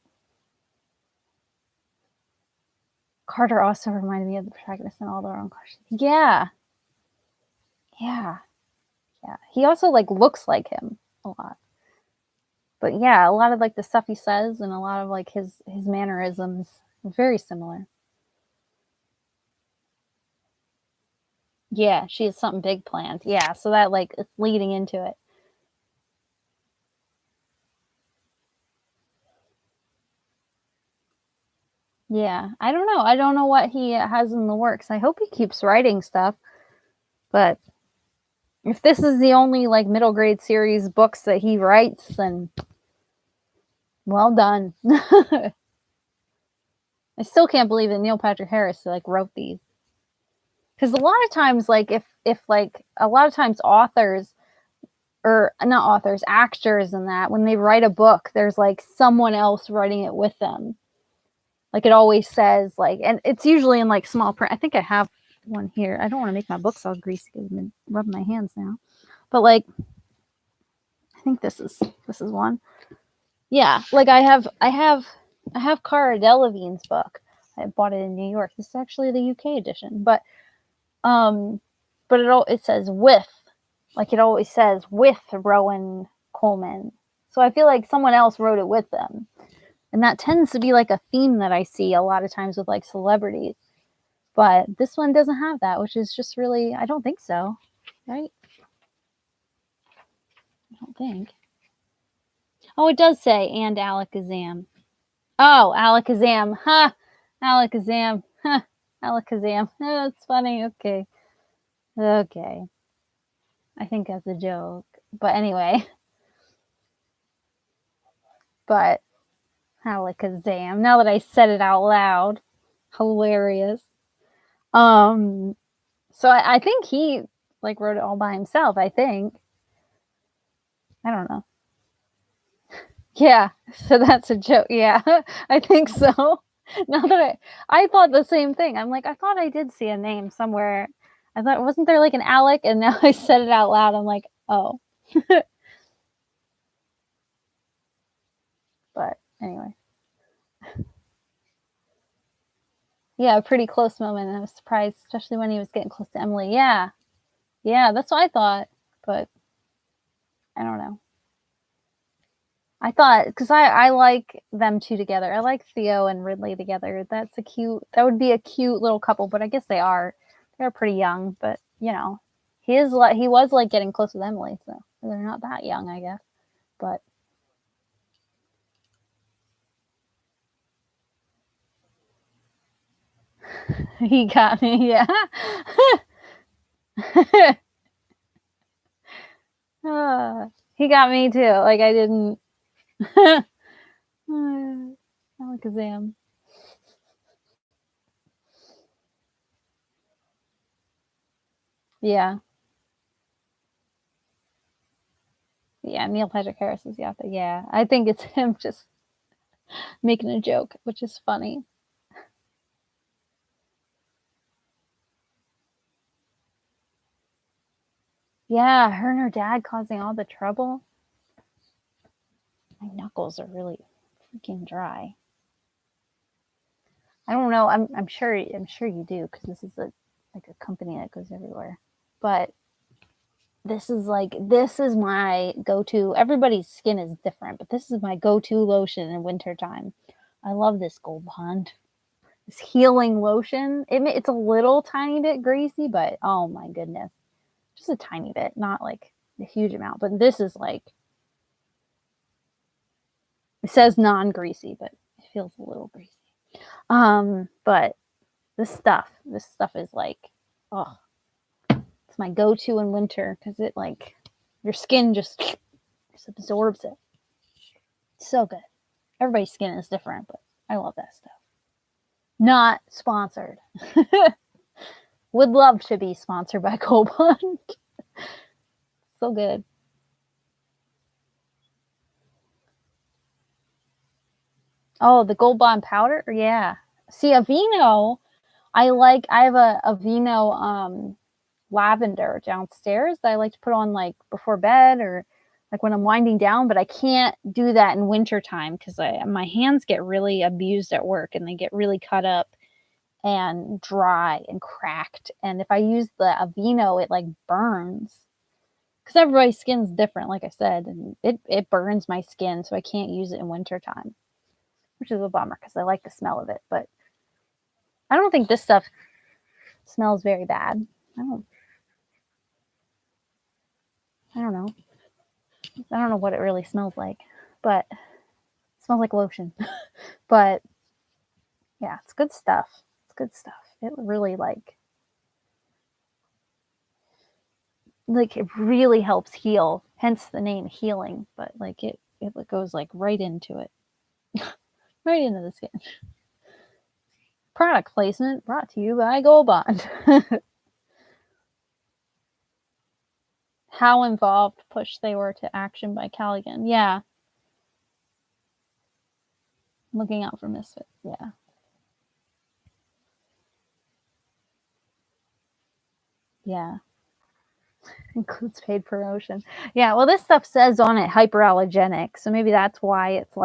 Carter also reminded me of the protagonist in all their own questions. Yeah. Yeah. Yeah. He also like looks like him a lot. But yeah, a lot of like the stuff he says and a lot of like his mannerisms are very similar. Yeah, she has something big planned. Yeah, so that like it's leading into it. Yeah, I don't know. I don't know what he has in the works. I hope he keeps writing stuff, but if this is the only like middle grade series books that he writes, then well done. I still can't believe that Neil Patrick Harris like wrote these. Because a lot of times, like if like a lot of times authors or not authors, actors and that when they write a book, there's like someone else writing it with them. Like it always says like, and it's usually in like small print. I think I have one here. I don't want to make my books all greasy because I've been rubbing my hands now. But like, I think this is one. Yeah, like I have Cara Delevingne's book. I bought it in New York. This is actually the UK edition, but it says with, like it always says with Rowan Coleman. So I feel like someone else wrote it with them. And that tends to be like a theme that I see a lot of times with like celebrities. But this one doesn't have that, which is just really, I don't think so. Right? I don't think. Oh, it does say and Alakazam. Oh, Alakazam. Ha! Alakazam. Ha! Alakazam. Oh, that's funny. Okay. Okay. I think that's a joke. But anyway. But Alakazam. Now that I said it out loud. Hilarious. So I think he like wrote it all by himself, I think. I don't know. Yeah, so that's a joke. Yeah, I think so. Now that I thought the same thing. I'm like, I thought I did see a name somewhere. I thought, wasn't there like an Alec? And now I said it out loud. I'm like, oh. But anyway. Yeah, a pretty close moment. I was surprised, especially when he was getting close to Emily. Yeah. Yeah, that's what I thought. But I don't know. I thought, because I like them two together. I like Theo and Ridley together. That would be a cute little couple, but I guess they're pretty young, but you know, he was like getting close with Emily, so they're not that young, I guess. But he got me, yeah. He got me too. Like I didn't. Alakazam. Yeah. Yeah, Neil Patrick Harris is the author. Yeah, I think it's him just making a joke, which is funny. Yeah, her and her dad causing all the trouble. My knuckles are really freaking dry. I don't know. I'm sure you do because this is like a company that goes everywhere. But this is my go-to. Everybody's skin is different, but this is my go-to lotion in wintertime. I love this Gold Bond. This healing lotion. It's a little tiny bit greasy, but oh my goodness. Just a tiny bit, not like a huge amount. But this is like, it says non-greasy, but it feels a little greasy. But this stuff is like, oh, it's my go-to in winter because it like your skin just absorbs it. It's so good. Everybody's skin is different, but I love that stuff. Not sponsored. Would love to be sponsored by Gold Bond. So good. Oh, the Gold Bond powder? Yeah. See, Aveeno, I have a Aveeno lavender downstairs that I like to put on like before bed or like when I'm winding down, but I can't do that in wintertime because my hands get really abused at work and they get really cut up and dry and cracked. And if I use the Aveeno, it like burns because everybody's skin's different, like I said, and it burns my skin, so I can't use it in wintertime, which is a bummer because I like the smell of it. But I don't think this stuff smells very bad. I don't know. I don't know what it really smells like, but it smells like lotion. But yeah, it's good stuff. It's good stuff. It really like it really helps heal. Hence the name healing. But like it goes like right into it, right into the skin. Product placement brought to you by Gold Bond. How involved push they were to action by Callaghan. Yeah. Looking out for Misfits. Yeah. Yeah. Includes paid promotion. Yeah, well, this stuff says on it hyperallergenic, so maybe that's why it's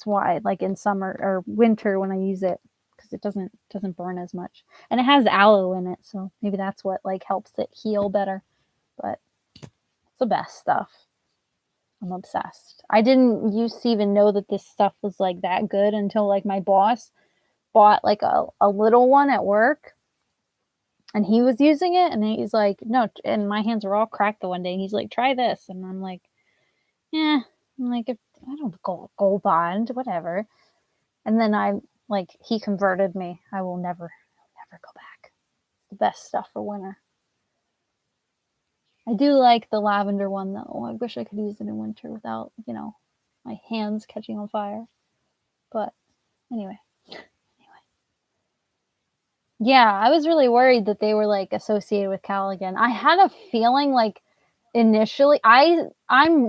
why like in summer or winter when I use it, because it doesn't burn as much, and it has aloe in it, so maybe that's what like helps it heal better. But it's the best stuff. I'm obsessed. I didn't used to even know that this stuff was like that good until like my boss bought like a little one at work, and he was using it, and he's like, no, and my hands were all cracked the one day, and he's like, try this, and I'm like, yeah, I'm like, if I don't gold bond, whatever. And then I like he converted me. I will never go back. It's the best stuff for winter. I do like the lavender one though. I wish I could use it in winter without, my hands catching on fire. But anyway. Yeah, I was really worried that they were like associated with Callaghan. I had a feeling like initially I'm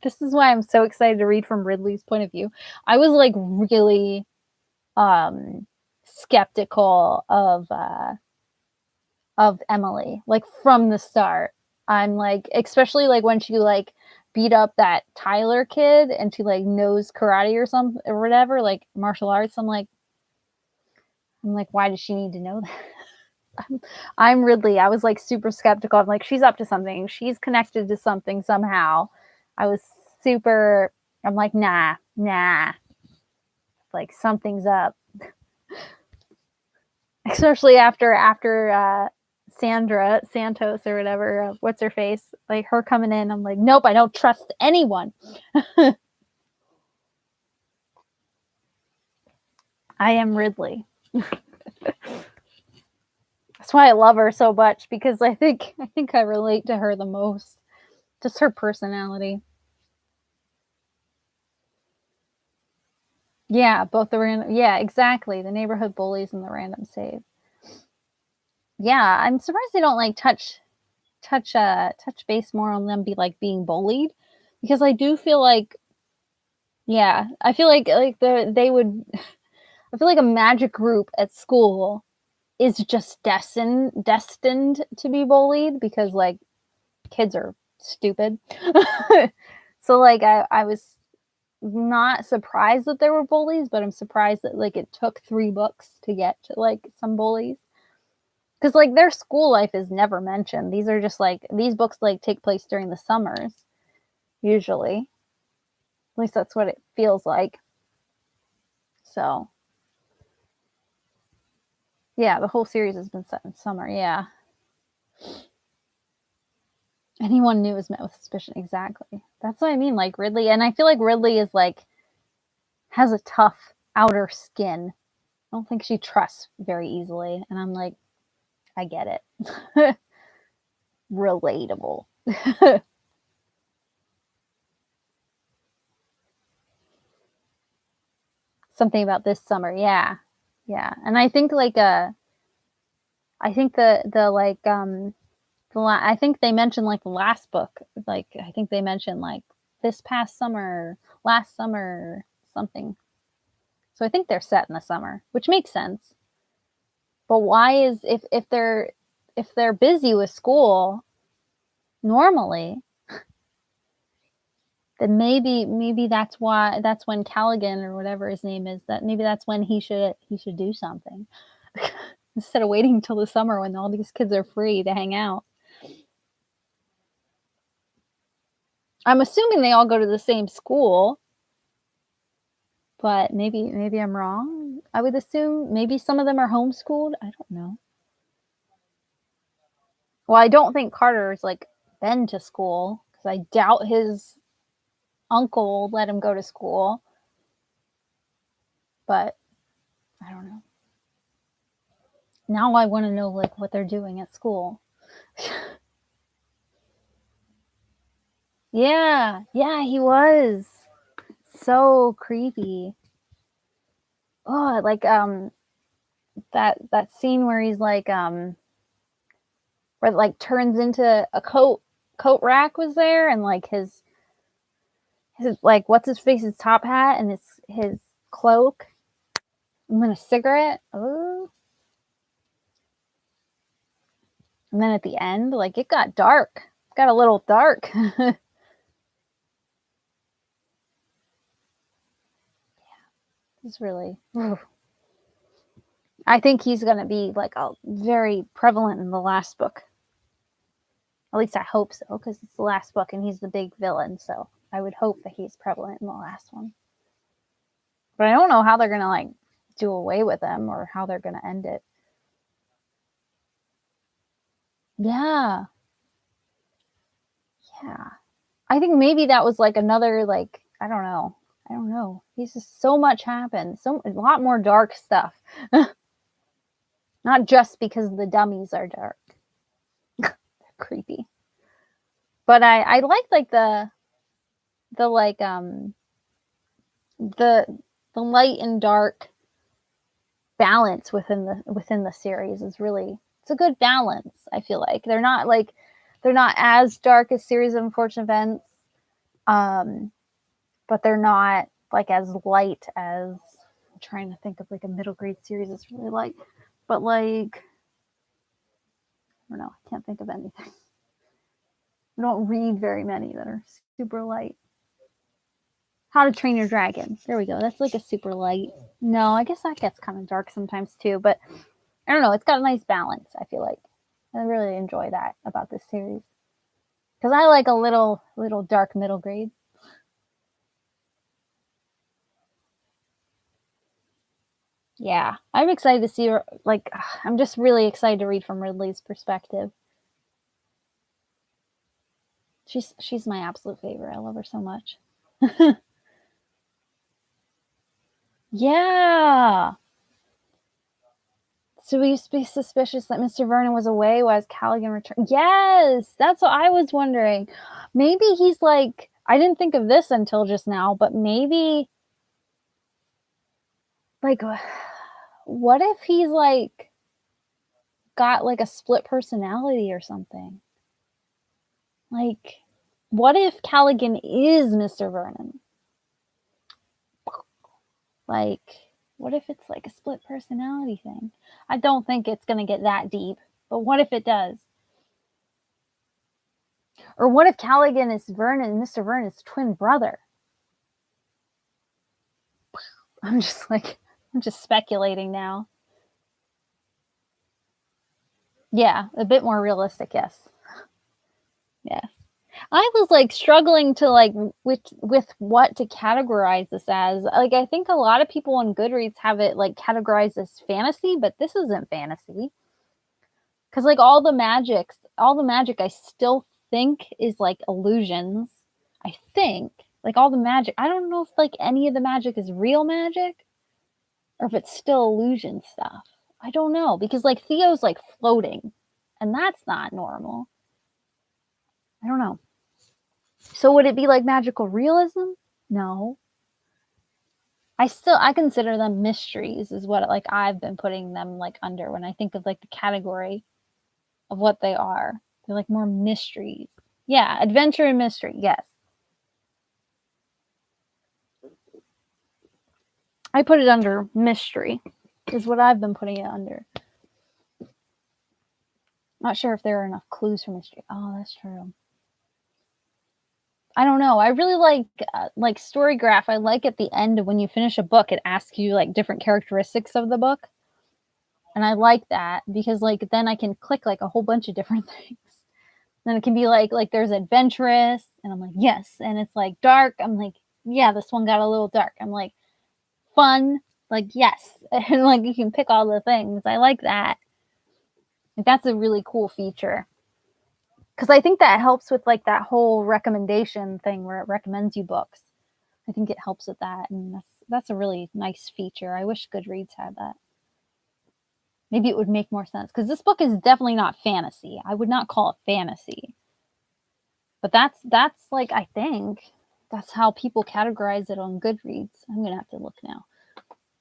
this is why I'm so excited to read from Ridley's point of view. I was like really skeptical of Emily, like from the start. I'm like, especially like when she like beat up that Tyler kid and she like knows karate or something or whatever, like martial arts. I'm like, why does she need to know that? I'm Ridley. I was like super skeptical. I'm like, she's up to something. She's connected to something somehow. I was super. I'm like, nah. Like something's up. Especially after Sandra Santos or whatever. What's her face? Like her coming in. I'm like, nope. I don't trust anyone. I am Ridley. That's why I love her so much, because I think I relate to her the most. Just her personality. Yeah, both the random. Yeah, exactly. The neighborhood bullies and the random save. Yeah, I'm surprised they don't like touch base more on them be like being bullied, because I do feel like, yeah, I feel like they would. I feel like a magic group at school is just destined to be bullied, because like kids are stupid. So like I was not surprised that there were bullies, but I'm surprised that like it took 3 books to get to like some bullies. Because like their school life is never mentioned. These are just like these books like take place during the summers, usually. At least that's what it feels like. So yeah, the whole series has been set in summer. Yeah. Anyone new is met with suspicion. Exactly. That's what I mean. Like Ridley, and I feel like Ridley is like has a tough outer skin. I don't think she trusts very easily, and I'm like, I get it. Relatable. Something about this summer, yeah, yeah, and I think like I think the like I think they mentioned like the last book, like I think they mentioned like this past summer, last summer, something. So I think they're set in the summer, which makes sense. But why is if they're busy with school normally, then maybe that's when Callaghan or whatever his name is, that maybe that's when he should do something instead of waiting until the summer when all these kids are free to hang out. I'm assuming they all go to the same school, but maybe I'm wrong. I would assume maybe some of them are homeschooled. I don't know. Well, I don't think Carter's like been to school, because I doubt his uncle let him go to school. But I don't know. Now I want to know like what they're doing at school. Yeah, he was so creepy. Oh, like that scene where he's like where it like turns into a coat rack was there, and like his like what's his face's top hat and his cloak, and then a cigarette. Oh, And then at the end, like, it got dark. It got a little dark. It's really, I think he's going to be like very prevalent in the last book. At least I hope so, because it's the last book and he's the big villain. So I would hope that he's prevalent in the last one. But I don't know how they're going to like do away with him or how they're going to end it. Yeah. Yeah. I think maybe that was like another, like, I don't know. He's just so much happened. A lot more dark stuff. Not just because the dummies are dark. They're creepy. But I like the like the light and dark balance within the series is really, it's a good balance. I feel like they're not as dark as Series of Unfortunate Events, but they're not like as light as, I'm trying to think of like a middle grade series that's really light, but like, I don't know, I can't think of anything. I don't read very many that are super light. How to Train Your Dragon. There we go. That's like a super light. No, I guess that gets kind of dark sometimes too, but I don't know. It's got a nice balance, I feel like. I really enjoy that about this series. Because I like a little dark middle grade. Yeah. I'm excited to see her. Like, I'm just really excited to read from Ridley's perspective. She's my absolute favorite. I love her so much. Yeah. So we used to be suspicious that Mr. Vernon was away while Callaghan returned. Yes, that's what I was wondering. Maybe he's like, I didn't think of this until just now, but maybe, like, what if he's like got like a split personality or something? Like, what if Callaghan is Mr. Vernon? Like, what if it's like a split personality thing? I don't think it's going to get that deep, but what if it does? Or what if Callaghan is Vernon, Mr. Vernon's twin brother? I'm just speculating now. Yeah, a bit more realistic, yes. Yes. I was like struggling to like with what to categorize this as. Like, I think a lot of people on Goodreads have it like categorized as fantasy, but this isn't fantasy. Cuz like all the magic I still think is like illusions. I think like all the magic. I don't know if like any of the magic is real magic or if it's still illusion stuff. I don't know, because like Theo's like floating and that's not normal. I don't know. So would it be like magical realism? No. I consider them mysteries is what like I've been putting them like under when I think of like the category of what they are. They're like more mysteries. Yeah, adventure and mystery. Yes. I put it under mystery is what I've been putting it under. Not sure if there are enough clues for mystery. Oh, that's true. I don't know. I really like Storygraph. I like at the end when you finish a book, it asks you like different characteristics of the book. And I like that because like then I can click like a whole bunch of different things. Then it can be like there's adventurous and I'm like, yes. And it's like dark. I'm like, yeah, this one got a little dark. I'm like, fun, like, yes. And like you can pick all the things. I like that. Like, that's a really cool feature. Because I think that helps with like that whole recommendation thing where it recommends you books. I think it helps with that, and that's a really nice feature. I wish Goodreads had that. Maybe it would make more sense because this book is definitely not fantasy. I would not call it fantasy, but that's like I think that's how people categorize it on Goodreads. I'm gonna have to look now,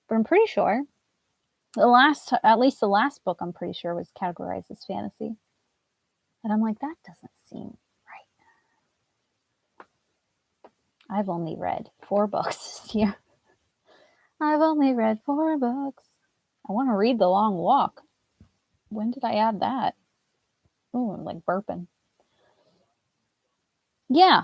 but I'm pretty sure at least the last book I'm pretty sure was categorized as fantasy, and I'm like that doesn't seem right. I've only read 4 books this year. I've only read 4 books. I want to read The Long Walk. When did I add that? Ooh, I'm like burping. Yeah.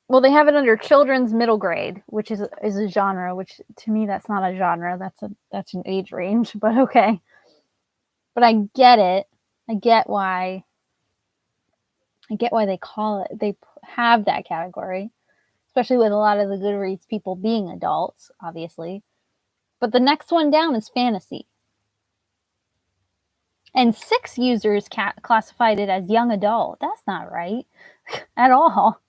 Well, they have it under children's middle grade, which is a genre, which to me that's not a genre. That's an age range, but okay. But I get it. I get why they call it. They have that category, especially with a lot of the Goodreads people being adults, obviously. But the next one down is fantasy. And 6 users classified it as young adult. That's not right at all.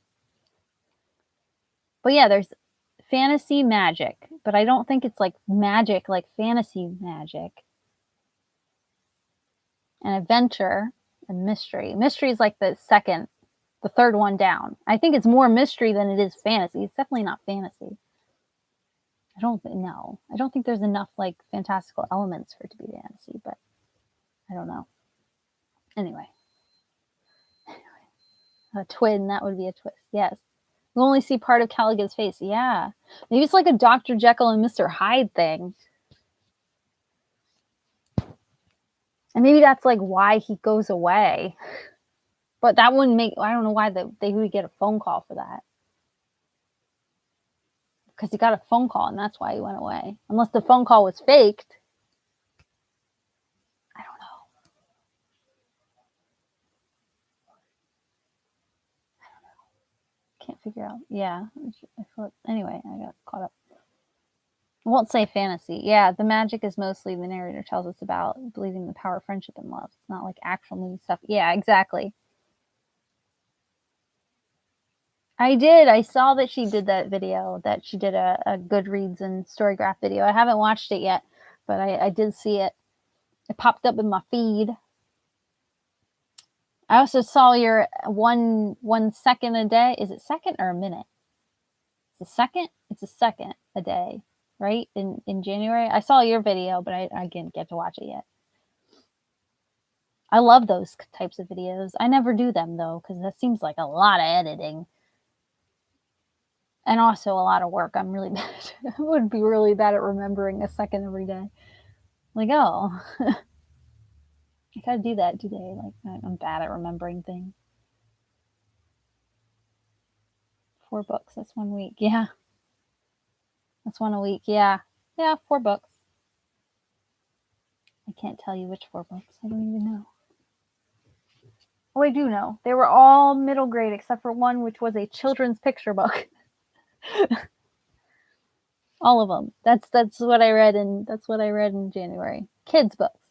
But yeah, there's fantasy magic, but I don't think it's like magic, like fantasy magic. And adventure and mystery. Mystery is like the third one down. I think it's more mystery than it is fantasy. It's definitely not fantasy. I don't know. I don't think there's enough like fantastical elements for it to be fantasy, but I don't know. Anyway. A twin, that would be a twist. Yes. You only see part of Caliga's face. Yeah. Maybe it's like a Dr. Jekyll and Mr. Hyde thing. And maybe that's like why he goes away. But that wouldn't make, I don't know why they would get a phone call for that. Because he got a phone call and that's why he went away. Unless the phone call was faked. I don't know. Can't figure out. Yeah. Anyway, I got caught up. I won't say fantasy. Yeah, the magic is mostly the narrator tells us about believing the power of friendship and love. It's not like actual movie stuff. Yeah, exactly. I did. I saw that she did that video, that she did a Goodreads and Storygraph video. I haven't watched it yet, but I did see it. It popped up in my feed. I also saw your 1 second a day. Is it second or a minute? It's a second? It's a second a day, right? In January. I saw your video, but I didn't get to watch it yet. I love those types of videos. I never do them though, because that seems like a lot of editing. And also a lot of work. I'm really bad. I would be really bad at remembering a second every day. Like, oh, I gotta do that today. Like, I'm bad at remembering things. 4 books. That's 1 week. Yeah. That's 1 a week. Yeah. Yeah, 4 books. I can't tell you which 4 books. I don't even know. Oh, I do know. They were all middle grade except for one, which was a children's picture book. All of them. That's what I read in January. Kids books.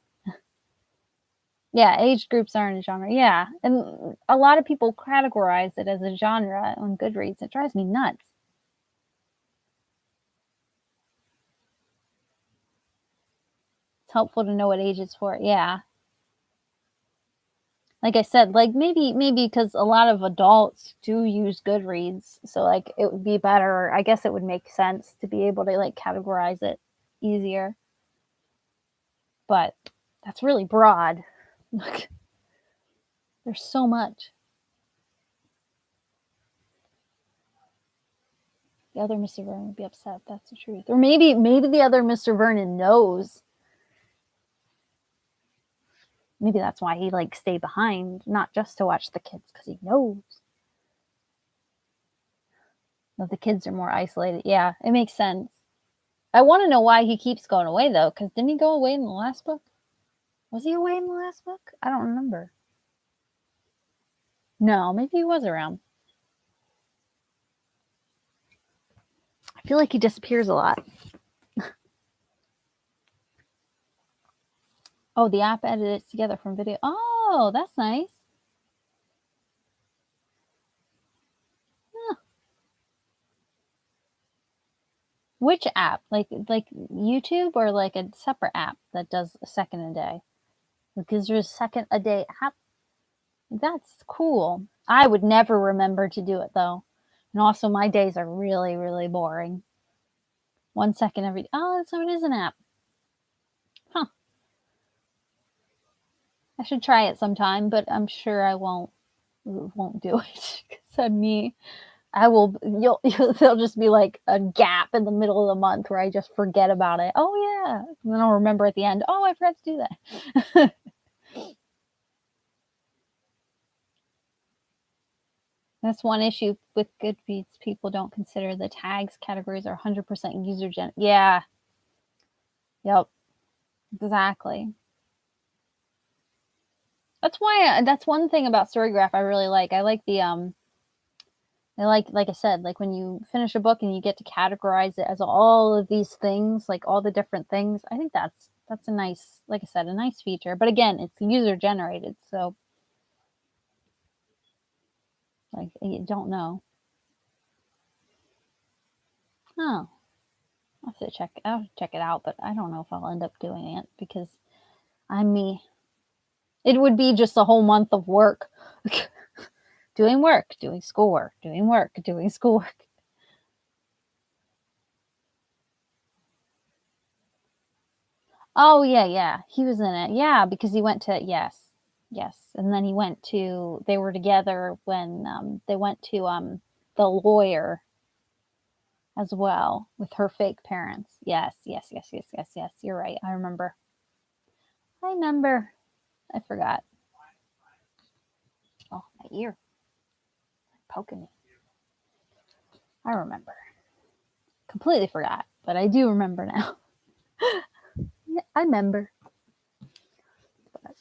Yeah, age groups aren't a genre. Yeah, and a lot of people categorize it as a genre on Goodreads. It drives me nuts. It's helpful to know what age it's for. Yeah. Like I said, like maybe because a lot of adults do use Goodreads, so like it would be better. I guess it would make sense to be able to like categorize it easier. But that's really broad. Look, there's so much. The other Mr. Vernon would be upset. That's the truth. Or maybe the other Mr. Vernon knows. Maybe that's why he like stayed behind, not just to watch the kids, because he knows that the kids are more isolated. Yeah, it makes sense. I want to know why he keeps going away though, because didn't he go away in the last book? Was he away in the last book? I don't remember. No, maybe he was around. I feel like he disappears a lot. Oh, the app edits together from video. Oh, that's nice. Huh. Which app? Like YouTube or like a separate app that does a second a day? Because there's a second a day app. That's cool. I would never remember to do it though. And also my days are really, really boring. 1 second every oh, so it is an app. Huh. I should try it sometime, but I'm sure I won't do it. Because me, I will there'll just be like a gap in the middle of the month where I just forget about it. Oh yeah. And then I'll remember at the end, oh I forgot to do that. That's one issue with Goodreads. People don't consider the tags categories are 100% user gen. Yeah. Yep. Exactly. That's why that's one thing about Storygraph I really like. I like the I like I said, like when you finish a book and you get to categorize it as all of these things, like all the different things. I think that's a nice, like I said, a nice feature. But again, it's user generated, so like you don't know. Oh, I'll check it out, but I don't know if I'll end up doing it because I'm me. It would be just a whole month of work. Doing work, doing schoolwork, doing work, doing schoolwork. Oh yeah. He was in it. Yeah, because he went to yes. And then he went to they were together when they went to the lawyer as well with her fake parents. Yes. You're right. I remember. I remember. I forgot. Oh, my ear poking me. I remember. Completely forgot, but I do remember now. Yeah, I remember. But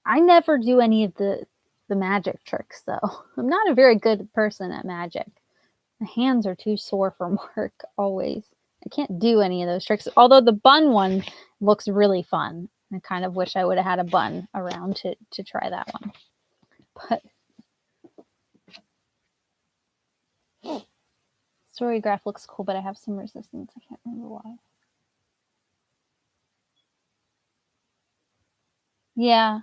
I never do any of the magic tricks though. I'm not a very good person at magic. My hands are too sore from work always. I can't do any of those tricks. Although the bun one looks really fun. I kind of wish I would have had a bun around to try that one. But Storygraph looks cool, but I have some resistance. I can't remember why. Yeah.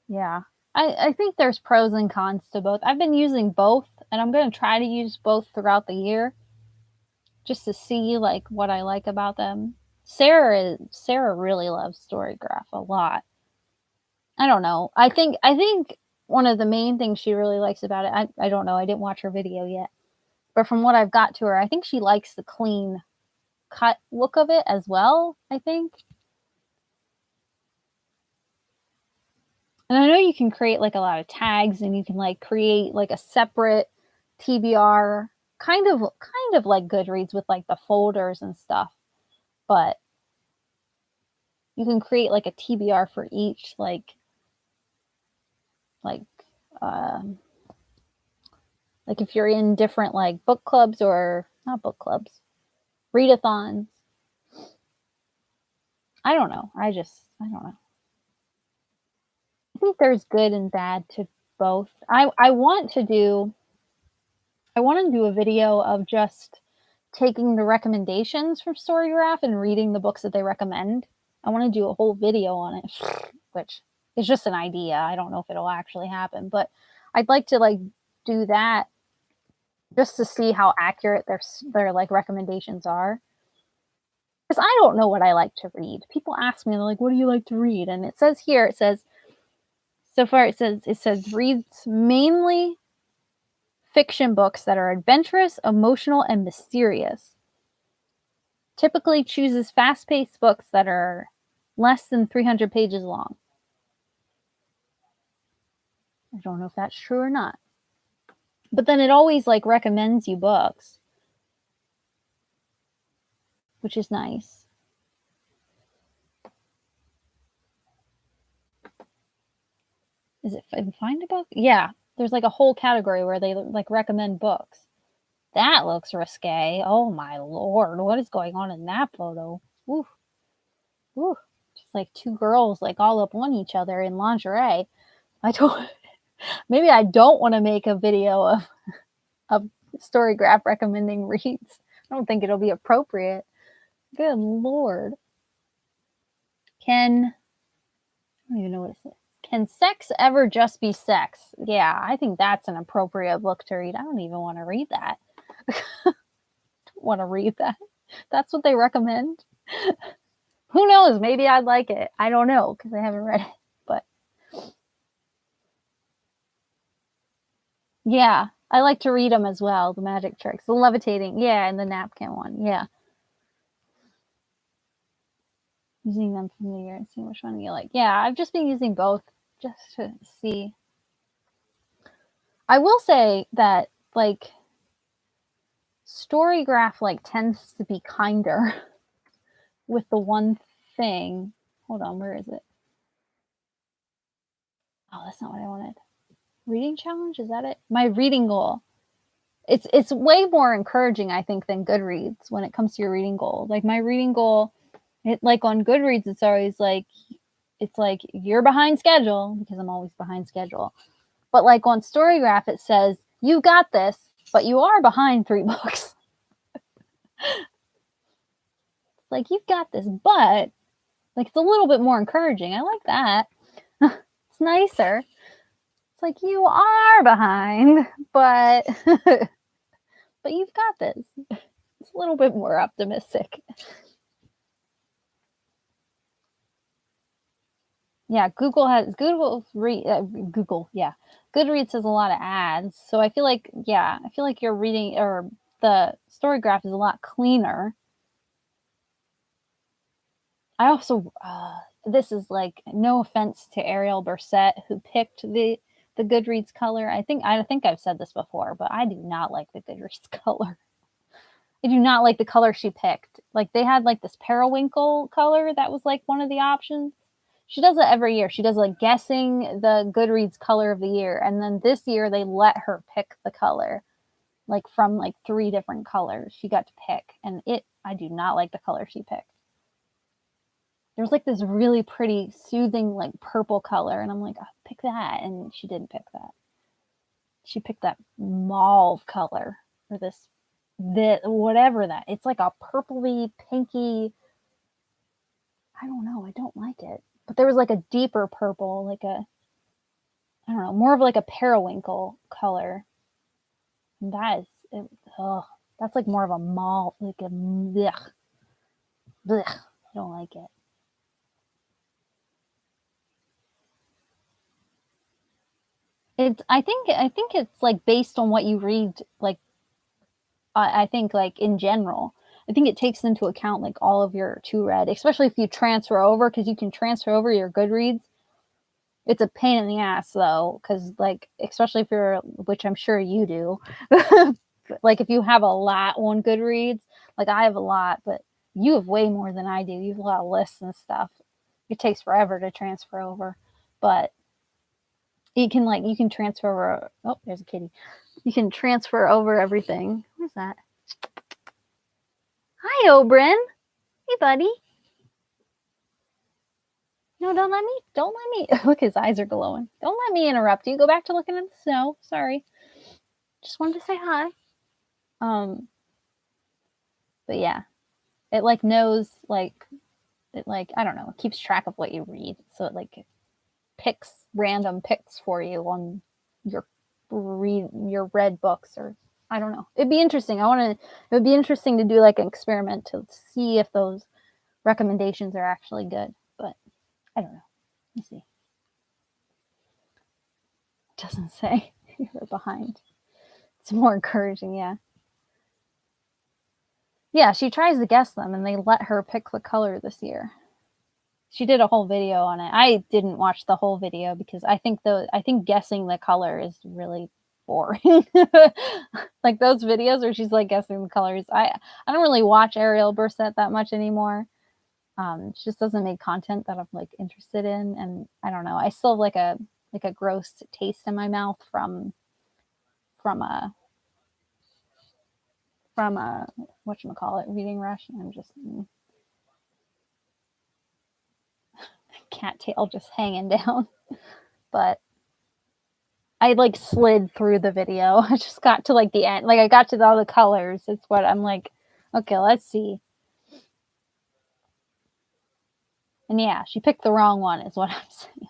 Yeah. I think there's pros and cons to both. I've been using both, and I'm going to try to use both throughout the year just to see like what I like about them. Sarah really loves Storygraph a lot. I don't know. I think one of the main things she really likes about it, I don't know, I didn't watch her video yet. But from what I've got to her, I think she likes the clean cut look of it as well, I think. And I know you can create like a lot of tags and you can like create like a separate TBR kind of like Goodreads with like the folders and stuff. But you can create like a TBR for each like um like if you're in different like book clubs or not book clubs, readathons. I don't know. I don't know. I think there's good and bad to both. I want to do a video of just taking the recommendations from Storygraph and reading the books that they recommend. I want to do a whole video on it, which is just an idea. I don't know if it'll actually happen, but I'd like to like do that just to see how accurate their like recommendations are. Because I don't know what I like to read. People ask me, they're like, "What do you like to read?" And it says here, it says so far, it says reads mainly fiction books that are adventurous, emotional, and mysterious. Typically chooses fast-paced books that are less than 300 pages long. I don't know if that's true or not. But then it always like recommends you books, which is nice. Is it find a book? Yeah, there's like a whole category where they like recommend books. That looks risque. Oh my lord, what is going on in that photo? Ooh, ooh, just like two girls like all up on each other in lingerie. I don't. Maybe I don't want to make a video of Storygraph recommending reads. I don't think it'll be appropriate. Good lord. I don't even know what it says. Can sex ever just be sex? Yeah, I think that's an appropriate book to read. I don't even want to read that. Don't want to read that. That's what they recommend. Who knows? Maybe I'd like it. I don't know because I haven't read it. But yeah, I like to read them as well. The magic tricks, the levitating, yeah, and the napkin one, yeah. using them from the year and seeing which one you like. Yeah, I've just been using both just to see. I will say that like Storygraph like tends to be kinder with the one thing. Hold on, where is it? Oh, that's not what I wanted. Reading challenge, is that it? My reading goal. It's way more encouraging, I think, than Goodreads when it comes to your reading goal. Like my reading goal, like on Goodreads, it's always like you're behind schedule because I'm always behind schedule. But like on Storygraph, it says you got this, but you are behind 3 books. Like you've got this, but like it's a little bit more encouraging. I like that. It's nicer. It's like you are behind, but but you've got this. It's a little bit more optimistic. Yeah, Google, yeah. Goodreads has a lot of ads, so I feel like you're reading, or the Storygraph is a lot cleaner. I also this is like no offense to Ariel Bursett who picked the Goodreads color. I think I've said this before, but I do not like the Goodreads color. I do not like the color she picked. Like they had like this periwinkle color that was like one of the options. She does it every year. She does like guessing the Goodreads color of the year, and then this year they let her pick the color, like from like 3 different colors she got to pick, and I do not like the color she picked. There's like this really pretty, soothing, like purple color, and I'm like, oh, pick that, and she didn't pick that. She picked that mauve color, or this whatever that. It's like a purpley, pinky. I don't know. I don't like it. But there was like a deeper purple, like a, I don't know, more of like a periwinkle color. And that is, that's like more of a mauve, like a blech. Blech. I don't like it. I think it's like based on what you read, like I think like in general. I think it takes into account like all of your to read, especially if you transfer over, because you can transfer over your Goodreads. It's a pain in the ass though, because like especially if you're, which I'm sure you do, like if you have a lot on Goodreads, like I have a lot, but you have way more than I do. You have a lot of lists and stuff. It takes forever to transfer over, but you can transfer over. Oh, there's a kitty. You can transfer over everything. What's that? Hi, Oberyn. Hey, buddy. No, don't let me. Look, his eyes are glowing. Don't let me interrupt you. Go back to looking at the snow. Sorry. Just wanted to say hi. Um, but yeah, it like knows like it like I don't know. It keeps track of what you read, so it like picks random picks for you on your your read books, or I don't know. It'd be interesting. It would be interesting to do like an experiment to see if those recommendations are actually good, but I don't know. Let's see. It doesn't say you're behind. It's more encouraging, yeah. Yeah, she tries to guess them, and they let her pick the color this year. She did a whole video on it. I didn't watch the whole video because I think guessing the color is really boring. Like those videos where she's like guessing the colors. I don't really watch Ariel Burset that much anymore. She just doesn't make content that I'm like interested in, and I don't know. I still have like a gross taste in my mouth from a whatchamacallit, Reading Rush, and I'm just cattail just hanging down. But I like slid through the video. I just got to like the end. Like I got to all the colors. It's what I'm like, okay, let's see. And yeah, she picked the wrong one is what I'm saying.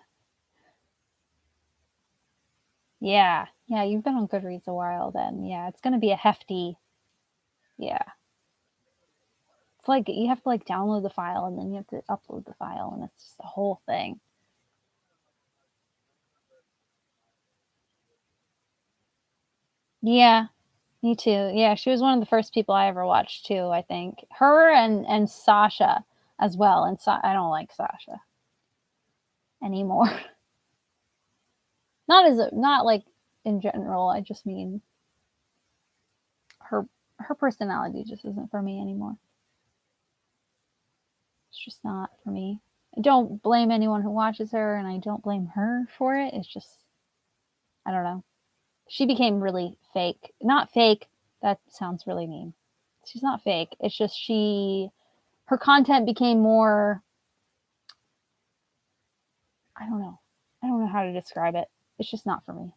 Yeah. Yeah, you've been on Goodreads a while then. Yeah, it's gonna be a hefty, yeah. It's like you have to like download the file and then you have to upload the file, and it's just the whole thing. Yeah, me too. Yeah, she was one of the first people I ever watched too, I think. Her and Sasha. as well. And I don't like Sasha anymore. Not like in general. I just mean her personality just isn't for me anymore. It's just not for me. I don't blame anyone who watches her, and I don't blame her for it. It's just, I don't know. She became really fake. Not fake. That sounds really mean. She's not fake. It's just her content became more, I don't know. I don't know how to describe it. It's just not for me.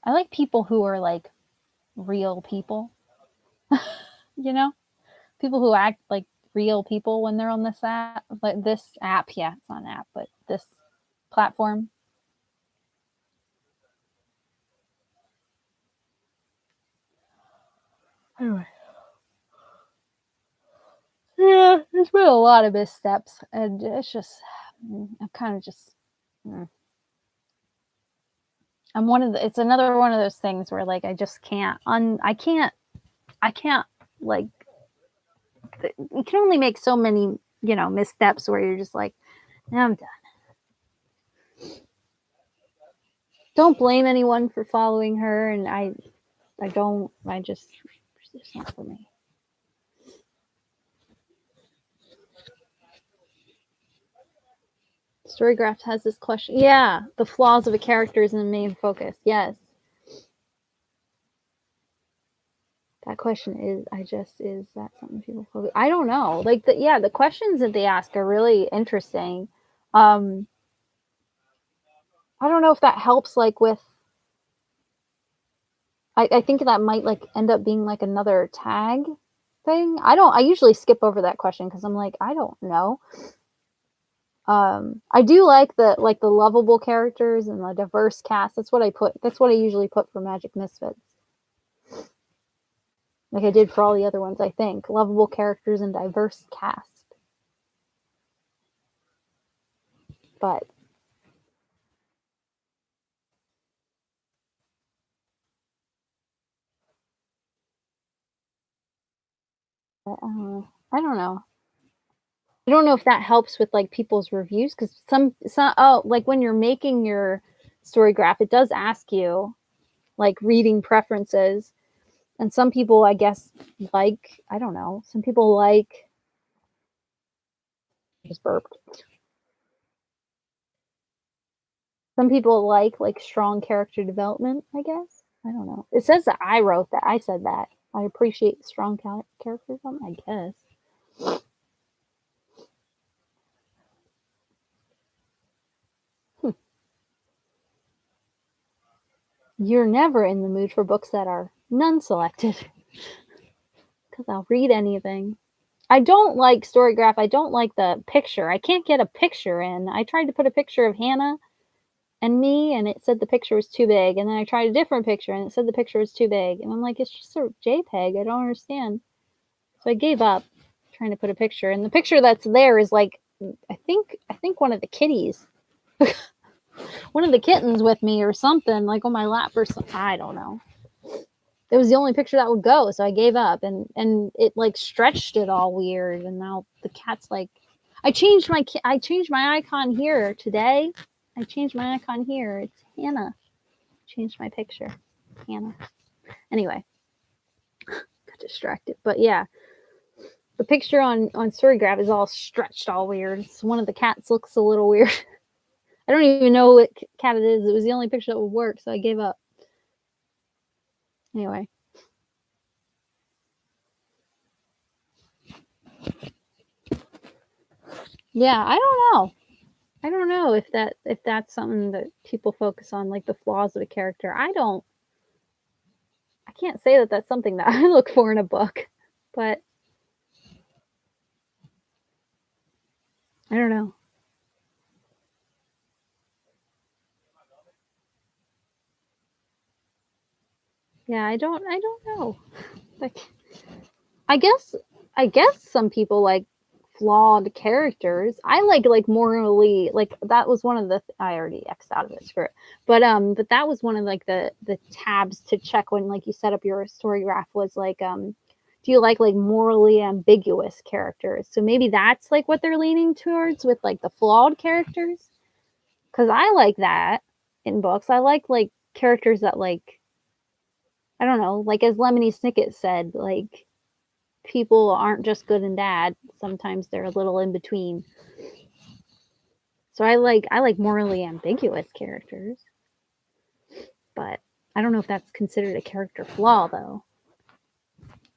I like people who are like real people. You know? People who act like real people when they're on this app. Like this app, yeah, it's not an app, but this platform. Anyway. Yeah, there's been a lot of missteps, and it's just, I'm kind of just, I'm one of the, it's another one of those things where like I just can't, I can't like, you can only make so many, missteps where you're just like, I'm done. Don't blame anyone for following her, and I don't, it's just not for me. Storygraph has this question. Yeah, the flaws of a character is in the main focus. Yes. That question is, is that something people focus? I don't know. Like, the questions that they ask are really interesting. I don't know if that helps, like, with, I think that might, like, end up being, like, another tag thing. I usually skip over that question because I'm like, I don't know. I do like the lovable characters and the diverse cast. That's what I usually put for Magic Misfits. Like I did for all the other ones, I think. Lovable characters and diverse cast. But I don't know. I don't know if that helps with like people's reviews because like when you're making your story graph, it does ask you like reading preferences, and some people, I guess, like, I don't know. Some people like, just burped. Some people like strong character development, I guess. I don't know. It says that I wrote that. I said that. I appreciate strong character development, I guess. You're never in the mood for books that are none selected. Because I'll read anything. I don't like Storygraph. I don't like the picture. I can't get a picture in. I tried to put a picture of Hannah and me, and it said the picture was too big. And then I tried a different picture, and it said the picture was too big. And I'm like, it's just a JPEG. I don't understand. So I gave up trying to put a picture. And the picture that's there is like, I think one of the kitties, one of the kittens with me or something, like on my lap or something. I don't know. It was the only picture that would go, so I gave up, and it like stretched it all weird, and now the cat's like, I changed my icon here today. I changed my icon here. It's Hannah. Changed my picture. Hannah. Anyway, got distracted, but yeah, the picture on Storygraph is all stretched, all weird. It's one of the cats looks a little weird. I don't even know what cat it is. It was the only picture that would work, so I gave up. Anyway. Yeah, I don't know. I don't know if that's something that people focus on, like the flaws of a character. I can't say that that's something that I look for in a book, but I don't know. Yeah, I don't know. Like, I guess some people like flawed characters. I like morally, like that was one of the I already X'd out of it, screw it. But that was one of like the tabs to check when like you set up your story graph was like do you like morally ambiguous characters? So maybe that's like what they're leaning towards with like the flawed characters. Because I like that in books. I like characters that like, I don't know, like as Lemony Snicket said, like people aren't just good and bad. Sometimes they're a little in between. So I like morally ambiguous characters. But I don't know if that's considered a character flaw though.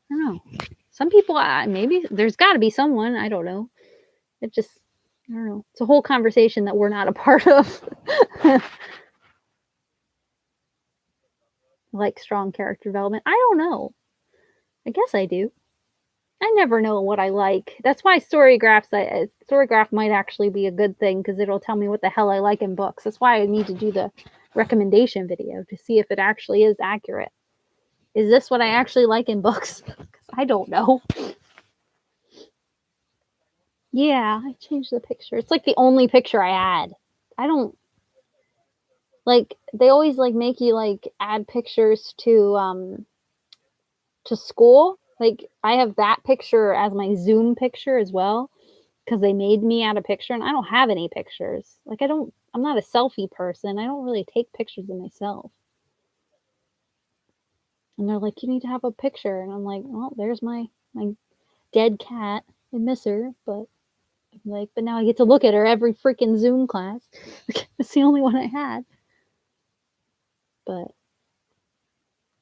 I don't know. Some people, maybe there's got to be someone. I don't know. It just, I don't know. It's a whole conversation that we're not a part of. Like strong character development. I don't know. I guess I do. I never know what I like. That's why Storygraph might actually be a good thing because it'll tell me what the hell I like in books. That's why I need to do the recommendation video to see if it actually is accurate. Is this what I actually like in books? I don't know. Yeah, I changed the picture. It's like the only picture I add. I don't like, they always like make you like add pictures to school. Like I have that picture as my Zoom picture as well because they made me add a picture and I don't have any pictures. Like I'm not a selfie person. I don't really take pictures of myself. And they're like, you need to have a picture. And I'm like, well, there's my dead cat. I miss her, but I'm like, but now I get to look at her every freaking Zoom class. It's the only one I had. But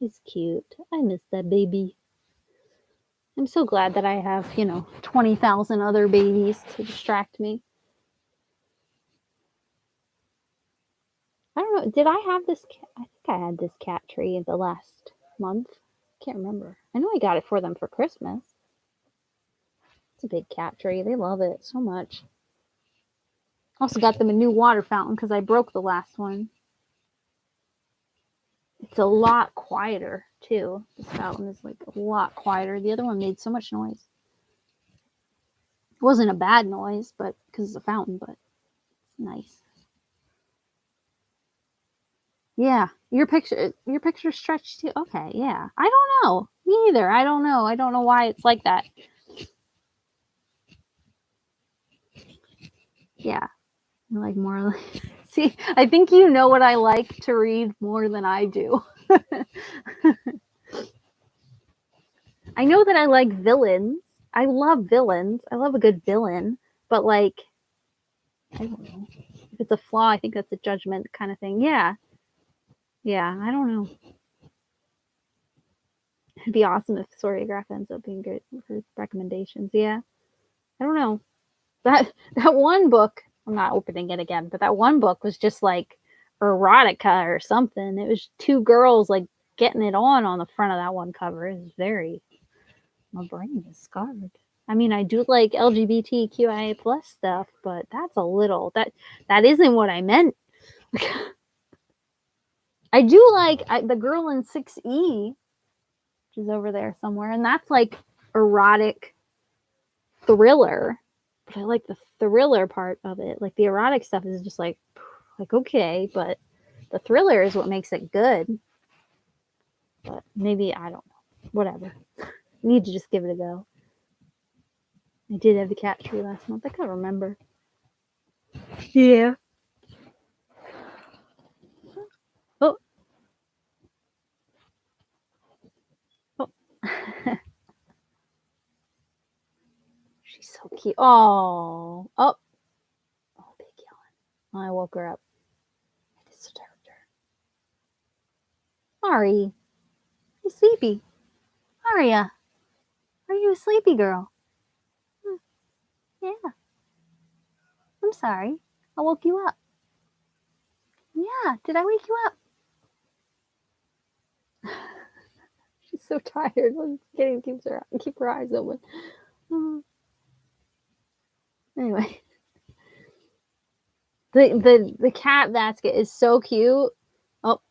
it's cute. I miss that baby. I'm so glad that I have, 20,000 other babies to distract me. I don't know. Did I have this? I think I had this cat tree the last month. Can't remember. I know I got it for them for Christmas. It's a big cat tree. They love it so much. Also got them a new water fountain because I broke the last one. It's a lot quieter too. This fountain is like a lot quieter. The other one made so much noise. It wasn't a bad noise, but because it's a fountain, but it's nice. Yeah, your picture stretched too. Okay, yeah. I don't know. Me either. I don't know. I don't know why it's like that. Yeah, I like more. See, I think you know what I like to read more than I do. I know that I like villains. I love villains. I love a good villain, but like, I don't know. If it's a flaw, I think that's a judgment kind of thing. Yeah. Yeah, I don't know. It'd be awesome if Storygraph ends up being good for recommendations. Yeah. I don't know. That one book, I'm not opening it again, but that one book was just like erotica or something. It was two girls like getting it on the front of that one cover. It was very, my brain is scarred. I mean, I do like LGBTQIA plus stuff, but that's a little that isn't what I meant. I do like the girl in 6E, which is over there somewhere, and that's like erotic thriller. But I like the thriller part of it. Like the erotic stuff is just like okay, but the thriller is what makes it good. But maybe I don't know. Whatever. Need to just give it a go. I did have the cat tree last month. I can't remember. Yeah. Oh. Oh. She's so cute. Oh. Oh. Oh, big yawn. I woke her up. I disturbed her. Ari, you sleepy? Aria, are you a sleepy girl? Yeah. I'm sorry. I woke you up. Yeah. Did I wake you up? She's so tired. Getting keep her eyes open. Anyway, the cat basket is so cute. Oh,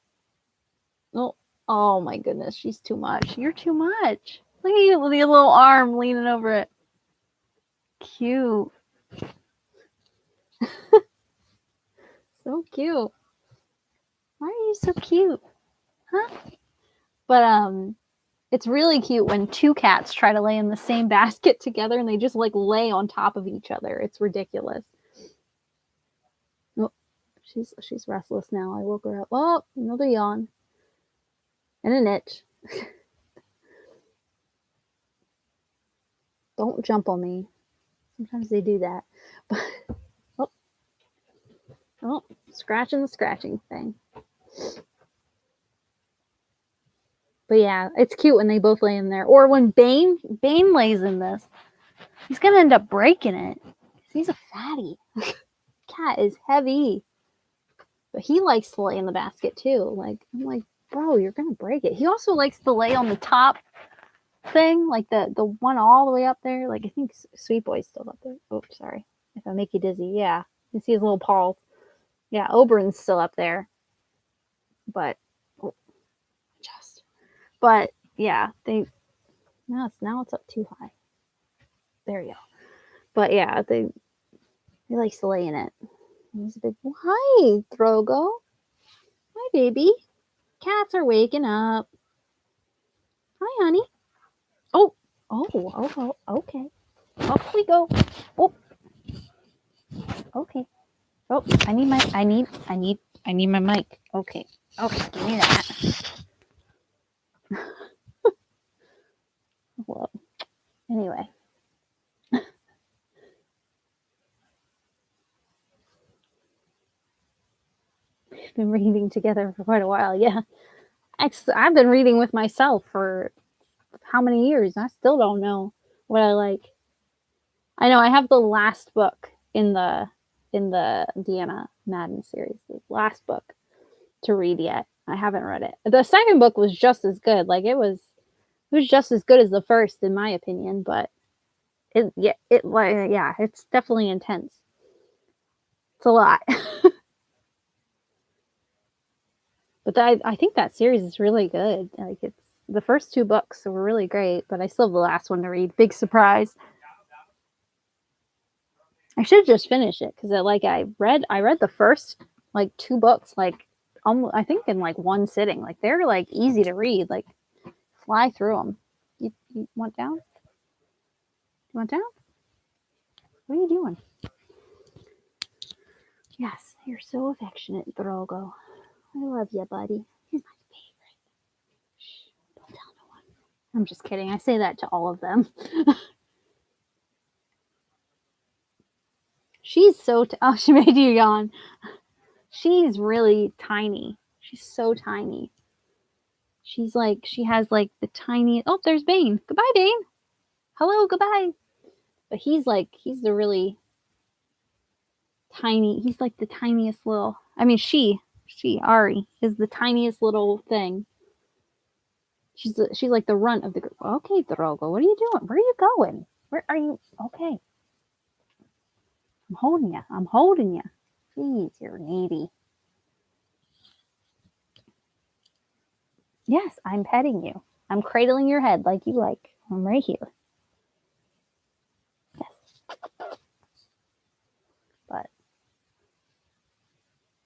oh, oh my goodness, she's too much. You're too much. Look at you with your little arm leaning over it. Cute. So cute. Why are you so cute? Huh? But It's really cute when two cats try to lay in the same basket together and they just like lay on top of each other. It's ridiculous. Oh, she's restless now. I woke her up. Oh, another yawn. And an itch. Don't jump on me. Sometimes they do that. But oh, scratching the scratching thing. But yeah, it's cute when they both lay in there. Or when Bane lays in this. He's gonna end up breaking it. He's a fatty. Cat is heavy. But he likes to lay in the basket too. Like, I'm like, bro, you're gonna break it. He also likes to lay on the top thing, like the one all the way up there. Like, I think Sweet Boy's still up there. Oh, sorry. If I make you dizzy, yeah. You can see his little paws. Yeah, Oberon's still up there. But but yeah, now it's up too high. There you go. But yeah, he likes to lay in it. He's a big hi, Drogo. Hi, baby. Cats are waking up. Hi, honey. Oh, okay. Up we go. Oh, okay. Oh, I need my mic. Okay, give me that. Well, anyway. We've been reading together for quite a while, yeah. I've been reading with myself for how many years? I still don't know what I like. I know I have the last book in the Deanna Madden series, the last book to read yet. I haven't read it. The second book was just as good. Like it was just as good as the first in my opinion, but it's definitely intense. It's a lot. But I think that series is really good. Like it's the first two books were really great, but I still have the last one to read. Big surprise. I should just finish it because I read the first like two books like I think in like one sitting. Like they're like easy to read. Like fly through them. You want down? You want down? What are you doing? Yes, you're so affectionate, Drogo. I love you, buddy. He's my favorite. Shh, don't tell no one. I'm just kidding. I say that to all of them. She's so oh, she made you yawn. She's really tiny. She's so tiny. She's like she has like the tiny. Oh, there's Bane. Goodbye, Bane. Hello, goodbye. But he's the really tiny. He's like the tiniest little. I mean, she Ari is the tiniest little thing. She's like the runt of the group. Okay, Drogo, what are you doing? Where are you going? Where are you? Okay, I'm holding you. I'm holding you. Jeez, you're needy. Yes, I'm petting you. I'm cradling your head like you like. I'm right here. Yes. But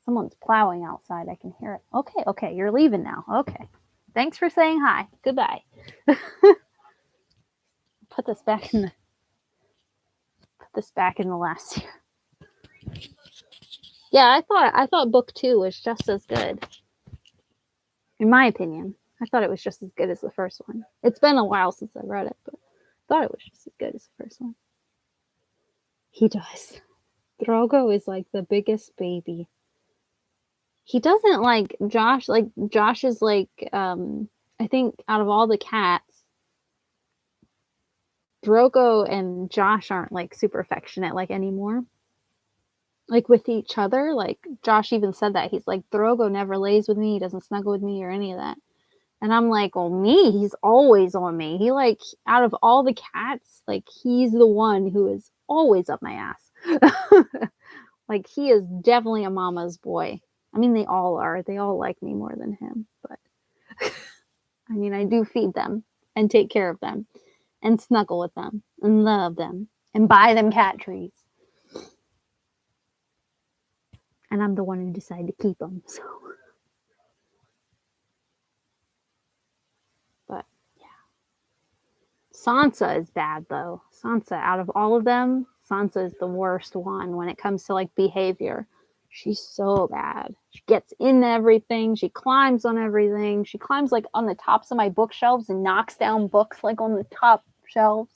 someone's plowing outside. I can hear it. Okay, you're leaving now. Okay. Thanks for saying hi. Goodbye. Put this back in the last year. Yeah, I thought book 2 was just as good. In my opinion. I thought it was just as good as the first one. It's been a while since I read it, but I thought it was just as good as the first one. He does. Drogo is like the biggest baby. He doesn't like Josh. Like Josh is like I think out of all the cats, Drogo and Josh aren't like super affectionate like anymore. Like with each other, like Josh even said that he's like Drogo never lays with me, he doesn't snuggle with me or any of that. And I'm like, well, he's always on me. He like out of all the cats, like he's the one who is always up my ass. Like he is definitely a mama's boy. I mean, they all are. They all like me more than him, but I mean, I do feed them and take care of them and snuggle with them and love them and buy them cat trees. And I'm the one who decided to keep them. So, but yeah, Sansa is bad though. Sansa, out of all of them, Sansa is the worst one when it comes to like behavior. She's so bad. She gets in everything. She climbs on everything. She climbs like on the tops of my bookshelves and knocks down books like on the top shelves.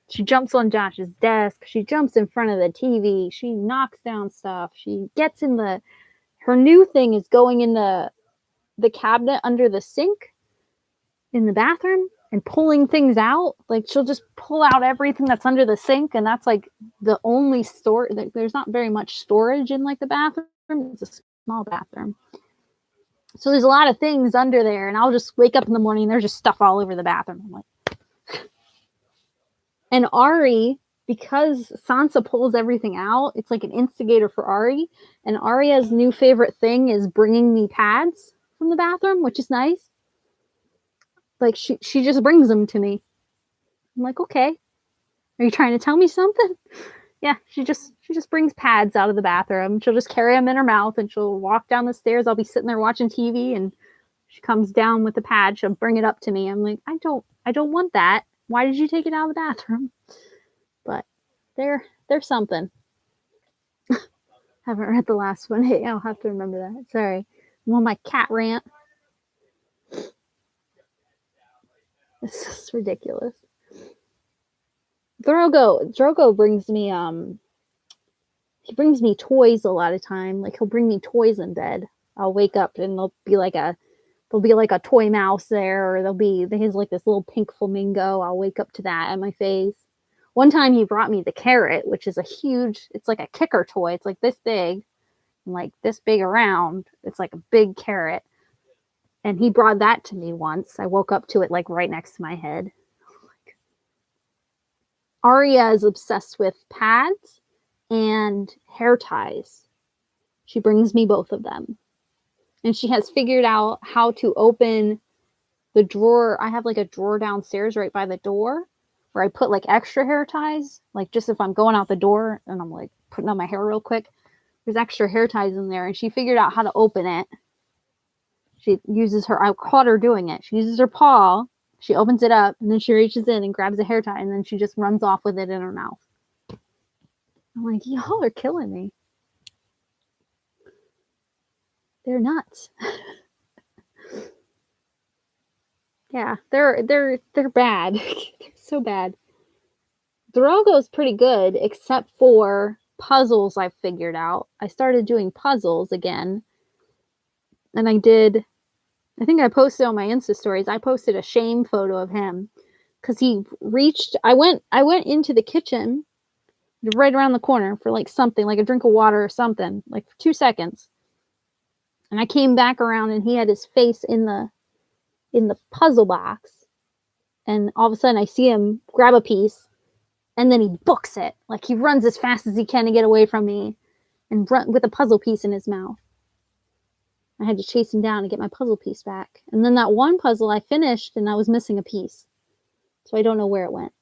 She jumps on Josh's desk. She jumps in front of the TV. She knocks down stuff. She gets in the. Her new thing is going in the cabinet under the sink in the bathroom and pulling things out. Like she'll just pull out everything that's under the sink, and that's like the only store. There's not very much storage in like the bathroom. It's a small bathroom, so there's a lot of things under there. And I'll just wake up in the morning and there's just stuff all over the bathroom. I'm like, and Ari, because Sansa pulls everything out, it's like an instigator for Ari. And Arya's new favorite thing is bringing me pads from the bathroom, which is nice. Like she just brings them to me. I'm like, okay, are you trying to tell me something? Yeah, she just brings pads out of the bathroom. She'll just carry them in her mouth and she'll walk down the stairs. I'll be sitting there watching TV and she comes down with the pad. She'll bring it up to me. I'm like, I don't want that. Why did you take it out of the bathroom? But they're something. Haven't read the last one. Hey, I'll have to remember that. Sorry. I'm on my cat rant. It's just ridiculous. Drogo brings me he brings me toys a lot of time. Like he'll bring me toys in bed. I'll wake up and there'll be like a toy mouse there, or there's like this little pink flamingo. I'll wake up to that at my face. One time he brought me the carrot, which is it's like a kicker toy. It's like this big and like this big around. It's like a big carrot. And he brought that to me once. I woke up to it like right next to my head. Arya is obsessed with pads and hair ties. She brings me both of them. And she has figured out how to open the drawer. I have like a drawer downstairs right by the door where I put like extra hair ties. Like just if I'm going out the door and I'm like putting on my hair real quick, there's extra hair ties in there. And she figured out how to open it. I caught her doing it. She uses her paw. She opens it up and then she reaches in and grabs a hair tie and then she just runs off with it in her mouth. I'm like, y'all are killing me. They're nuts. Yeah, they're bad. They're so bad. Drogo's pretty good, except for puzzles I've figured out. I started doing puzzles again. And I think I posted on my Insta stories, I posted a shame photo of him. Because I went into the kitchen right around the corner for like something, like a drink of water or something, like for 2 seconds. And I came back around and he had his face in the puzzle box. And all of a sudden I see him grab a piece and then he books it. Like he runs as fast as he can to get away from me and run with a puzzle piece in his mouth. I had to chase him down to get my puzzle piece back. And then that one puzzle I finished and I was missing a piece. So I don't know where it went.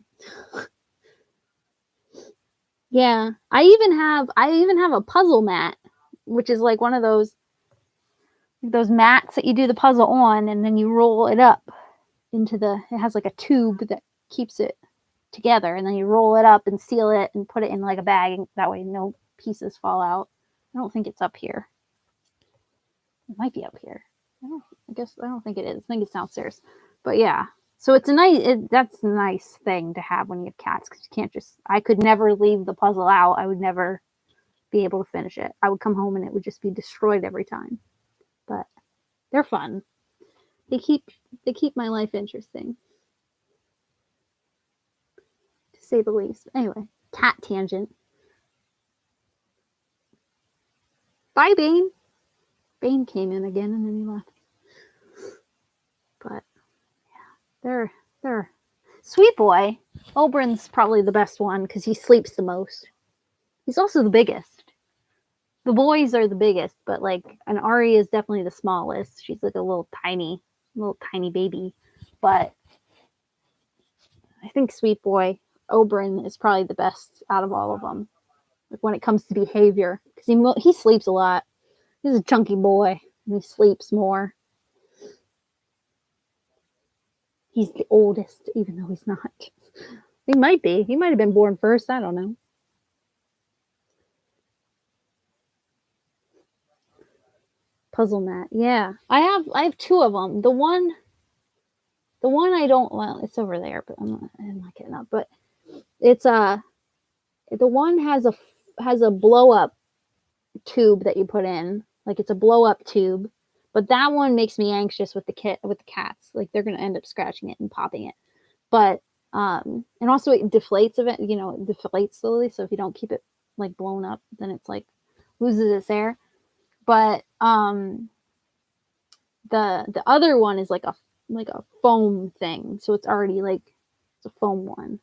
Yeah, I even have a puzzle mat, which is like one of those mats that you do the puzzle on and then you roll it up it has like a tube that keeps it together and then you roll it up and seal it and put it in like a bag and that way no pieces fall out. I don't think it's up here. It might be up here. I don't think it is. I think it's downstairs. But yeah. So that's a nice thing to have when you have cats because you can't I could never leave the puzzle out. I would never be able to finish it. I would come home and it would just be destroyed every time. But they're fun. They keep my life interesting. To say the least. Anyway, cat tangent. Bye, Bane. Bane came in again and then he left. But yeah, they're Sweet Boy. Oberyn's probably the best one because he sleeps the most. He's also the biggest. The boys are the biggest, but like an Ari is definitely the smallest. She's like a little tiny baby. But I think Sweet Boy Oberyn is probably the best out of all of them. Like when it comes to behavior, because he sleeps a lot. He's a chunky boy and he sleeps more. He's the oldest, even though he's not. He might be. He might have been born first. I don't know. Puzzle mat. Yeah, I have two of them. The one I don't. Well, it's over there, but I'm not getting up. But it's the one has a blow up tube that you put in. Like it's a blow up tube. But that one makes me anxious with the cats. Like they're gonna end up scratching it and popping it. But and also it deflates of it, you know, it deflates slowly. So if you don't keep it like blown up, then it's like loses its air. But the other one is like a foam thing. So it's already like it's a foam one.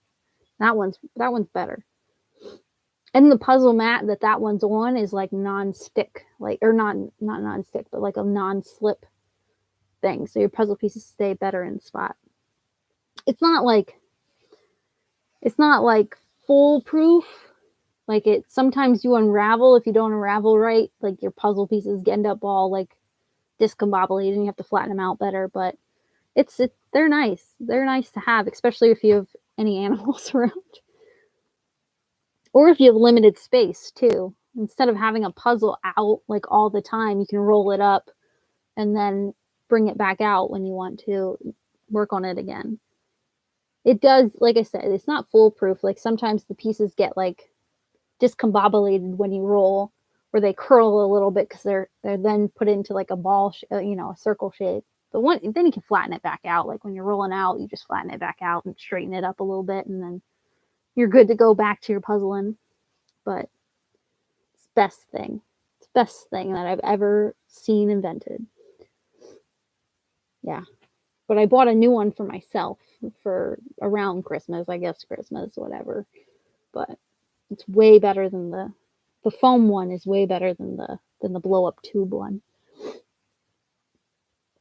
That one's better. And the puzzle mat that one's on is like non-stick, like or not non-stick, but like a non-slip thing. So your puzzle pieces stay better in spot. It's not like it's not like foolproof. Like it sometimes you unravel if you don't unravel right, like your puzzle pieces end up all like discombobulated and you have to flatten them out better, but they're nice. They're nice to have, especially if you have any animals around. Or if you have limited space too. Instead of having a puzzle out like all the time, you can roll it up and then bring it back out when you want to work on it again. It does, like I said, it's not foolproof. Like sometimes the pieces get like discombobulated when you roll, or they curl a little bit because they're then put into like a ball, you know, a circle shape. But then you can flatten it back out. Like when you're rolling out, you just flatten it back out and straighten it up a little bit, and then you're good to go back to your puzzling. But it's best thing. It's best thing that I've ever seen invented. Yeah. But I bought a new one for myself for around Christmas, I guess Christmas, whatever. But it's way better than the foam one is way better than the blow up tube one.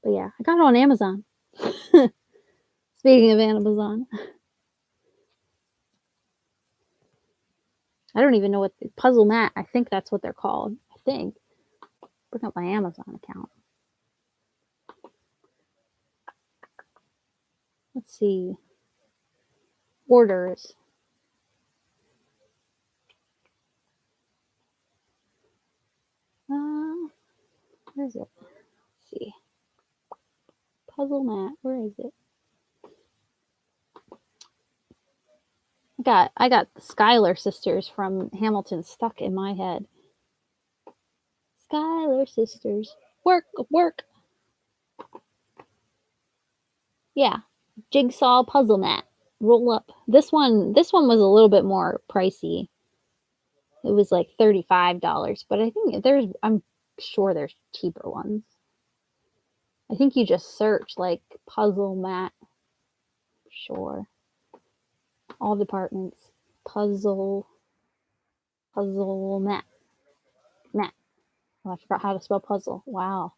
But yeah, I got it on Amazon. Speaking of Amazon, I don't even know what puzzle mat. I think that's what they're called. I think. Bring up my Amazon account. Let's see. Orders. Where is it? Let's see. Puzzle mat. Where is it? I got the Schuyler sisters from Hamilton stuck in my head. Schuyler sisters. Work, work. Yeah. Jigsaw puzzle mat. Roll up. This one was a little bit more pricey. It was like $35, but I think I'm sure there's cheaper ones. I think you just search like puzzle mat. Sure. All departments. Puzzle mat. Mat. Oh, I forgot how to spell puzzle. Wow.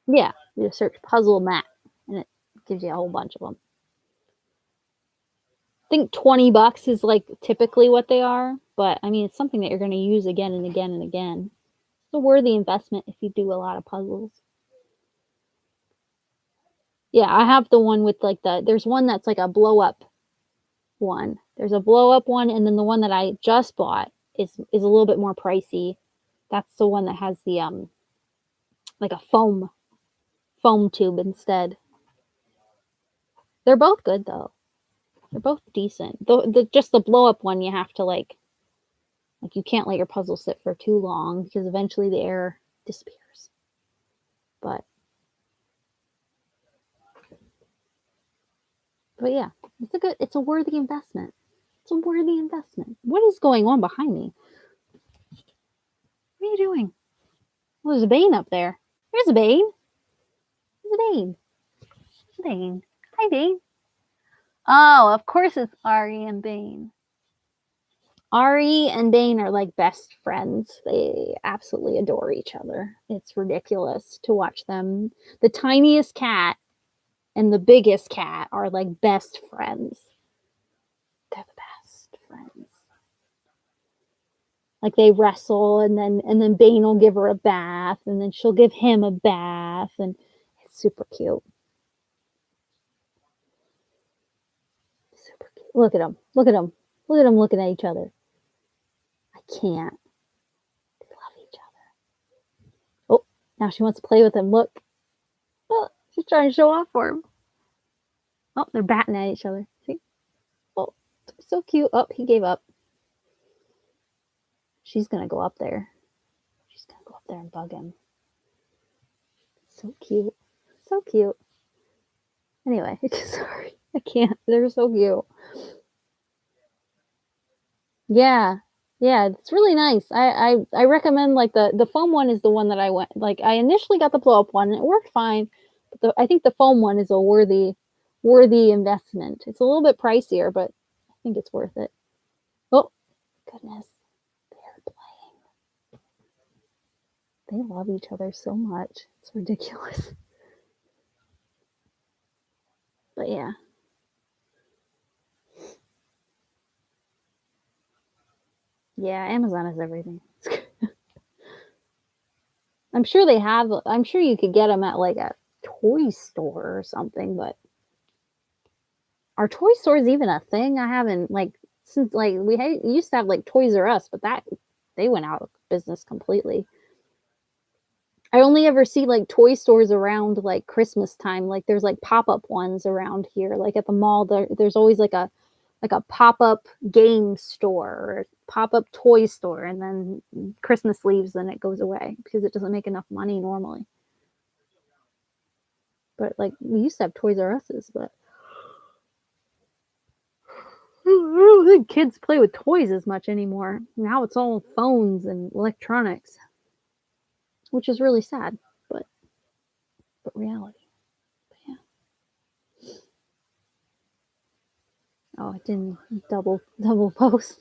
Yeah, you just search puzzle mat and it gives you a whole bunch of them. I think $20 is like typically what they are, but I mean, it's something that you're going to use again and again and again. It's a worthy investment if you do a lot of puzzles. Yeah, I have the one with like there's one that's like a blow up one. There's a blow up one, and then the one that I just bought is a little bit more pricey. That's the one that has the like a foam tube instead. They're both good though. They're both decent. Just the blow up one, you have to like you can't let your puzzle sit for too long because eventually the air disappears. But yeah, it's a worthy investment. It's a worthy investment. What is going on behind me? What are you doing? Well, there's a Bane up there. There's a Bane. There's a Bane. Bane. Hi, Bane. Oh, of course it's Ari and Bane. Ari and Bane are like best friends. They absolutely adore each other. It's ridiculous to watch them. The tiniest cat and the biggest cat are like best friends. They're the best friends. Like they wrestle and then Bane will give her a bath and then she'll give him a bath and it's super cute. Look at them. Look at them. Look at them looking at each other. I can't. They love each other. Oh, now she wants to play with him. Look. Oh, she's trying to show off for him. Oh, they're batting at each other. See? Oh, so cute. Oh, he gave up. She's going to go up there. She's going to go up there and bug him. So cute. So cute. Anyway, sorry. I can't. They're so cute. Yeah. Yeah, it's really nice. I recommend like the foam one is the one that I went like I initially got the blow up one and it worked fine. But I think the foam one is a worthy investment. It's a little bit pricier, but I think it's worth it. Oh, goodness. They're playing. They love each other so much. It's ridiculous. But yeah. Yeah, Amazon has everything. I'm sure they have. I'm sure you could get them at like a toy store or something, but are toy stores even a thing? I haven't like since like used to have like Toys R Us, but that they went out of business completely. I only ever see like toy stores around like Christmas time. Like there's like pop up ones around here. Like at the mall, there's always like a pop up game store or pop up toy store, and then Christmas leaves, then it goes away because it doesn't make enough money normally. But like we used to have Toys R Us's, but I don't think kids play with toys as much anymore. Now it's all phones and electronics, which is really sad, but reality. But yeah. Oh, it didn't double post.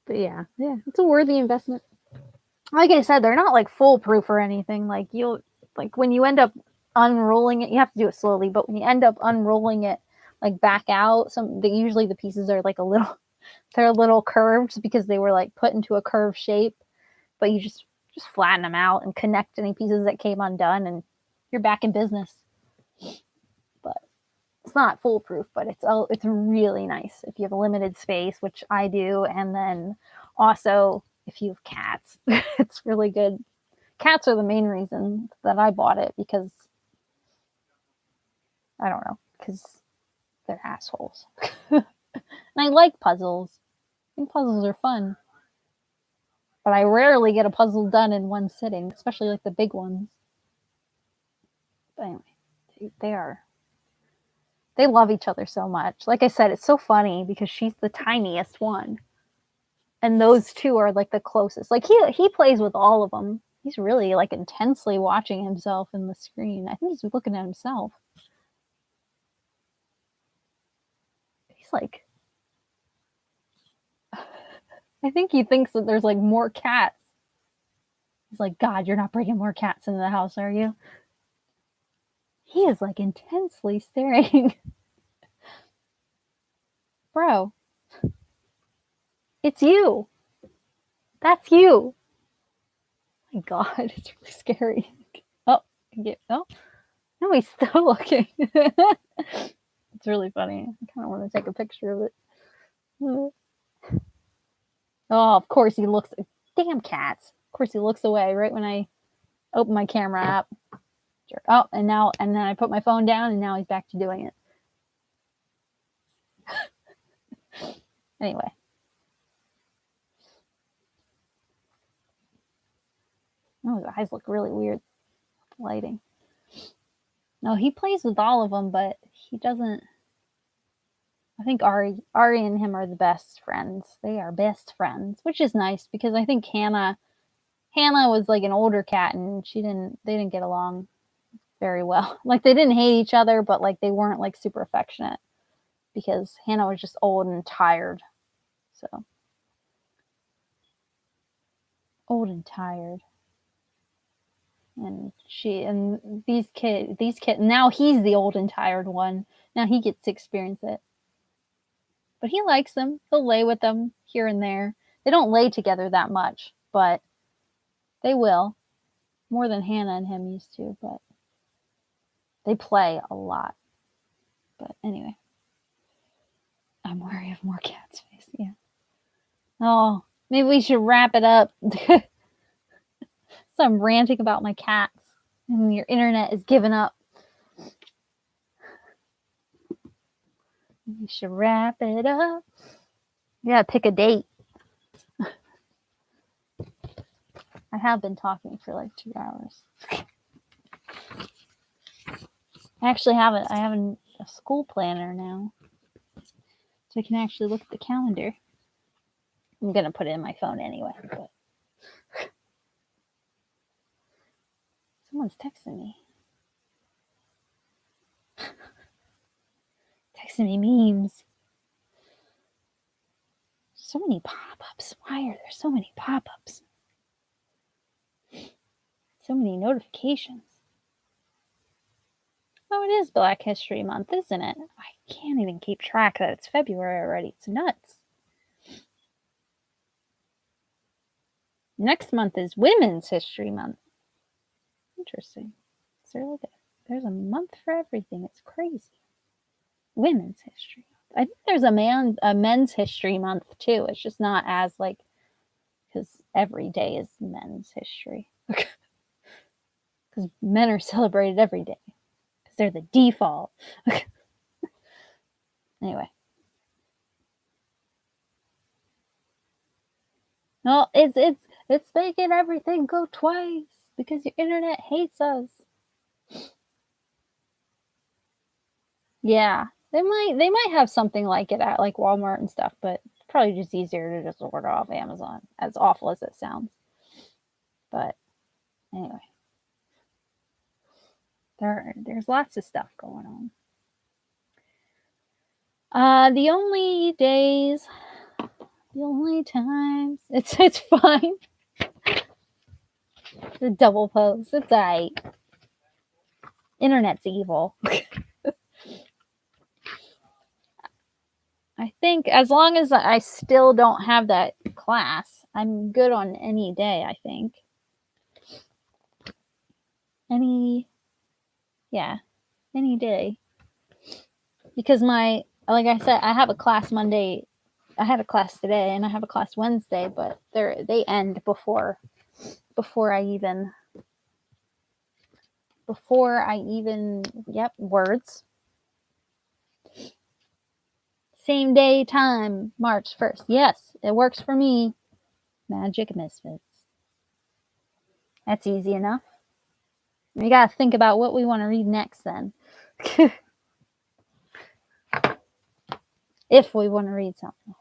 But yeah, yeah, it's a worthy investment. Like I said, they're not like foolproof or anything. Like you'll like when you end up unrolling it, you have to do it slowly. But when you end up unrolling it, like back out, usually the pieces are like they're a little curved because they were like put into a curved shape. But you just flatten them out and connect any pieces that came undone, and you're back in business. But it's not foolproof, but it's really nice if you have a limited space, which I do, and then also if you have cats, it's really good. Cats are the main reason that I bought it because I don't know, because they're assholes. And I like puzzles. I think puzzles are fun. But I rarely get a puzzle done in one sitting, especially like the big ones. But anyway, they love each other so much. Like I said, it's so funny because she's the tiniest one. And those two are like the closest. Like he plays with all of them. He's really like intensely watching himself in the screen. I think he's looking at himself. He's like I think he thinks that there's like more cats. He's like, God, you're not bringing more cats into the house, are you? He is like intensely staring. Bro, it's you. That's you. Oh my God, it's really scary. Oh, oh, no, he's still looking. It's really funny. I kind of want to take a picture of it. Oh, of course he looks. Damn cats. Of course he looks away right when I open my camera app. Oh, and then I put my phone down, and now he's back to doing it. Anyway. Oh, his eyes look really weird. Lighting. No, he plays with all of them, but he doesn't. I think Ari and him are the best friends. They are best friends, which is nice because I think Hannah was like an older cat and they didn't get along very well. Like they didn't hate each other, but like they weren't like super affectionate because Hannah was just old and tired. So old and tired. And these kids now he's the old and tired one. Now he gets to experience it. But he likes them. He'll lay with them here and there. They don't lay together that much, but they will. More than Hannah and him used to, but they play a lot. But anyway, I'm wary of more cat space. Yeah. Oh, maybe we should wrap it up. So I'm ranting about my cats, and your internet is giving up. We should wrap it up. Yeah, pick a date. I have been talking for like 2 hours. I actually have it. I have a school planner now, so I can actually look at the calendar. I'm gonna put it in my phone anyway. But someone's texting me. Texting me memes. So many pop-ups. Why are there so many pop-ups? So many notifications. Oh, it is Black History Month, isn't it? I can't even keep track that it's February already. It's nuts. Next month is Women's History Month. Interesting. There's a month for everything. It's crazy. Women's History Month. I think there's a Men's History Month too. It's just not as like, because every day is men's history. Because men are celebrated every day. Because they're the default. Anyway. No, it's making everything go twice because your internet hates us. Yeah, they might have something like it at like Walmart and stuff, but it's probably just easier to just order off Amazon. As awful as it sounds, but anyway, there's lots of stuff going on. The only times it's fine. The double post, it's alright. Internet's evil. I think as long as I still don't have that class, I'm good on any day, I think. Any day. Because like I said, I have a class Monday. I had a class today and I have a class Wednesday, but they end before I even words. Same day time, March 1st. Yes, it works for me. Magic Misfits. That's easy enough. We got to think about what we want to read next then. If we want to read something next.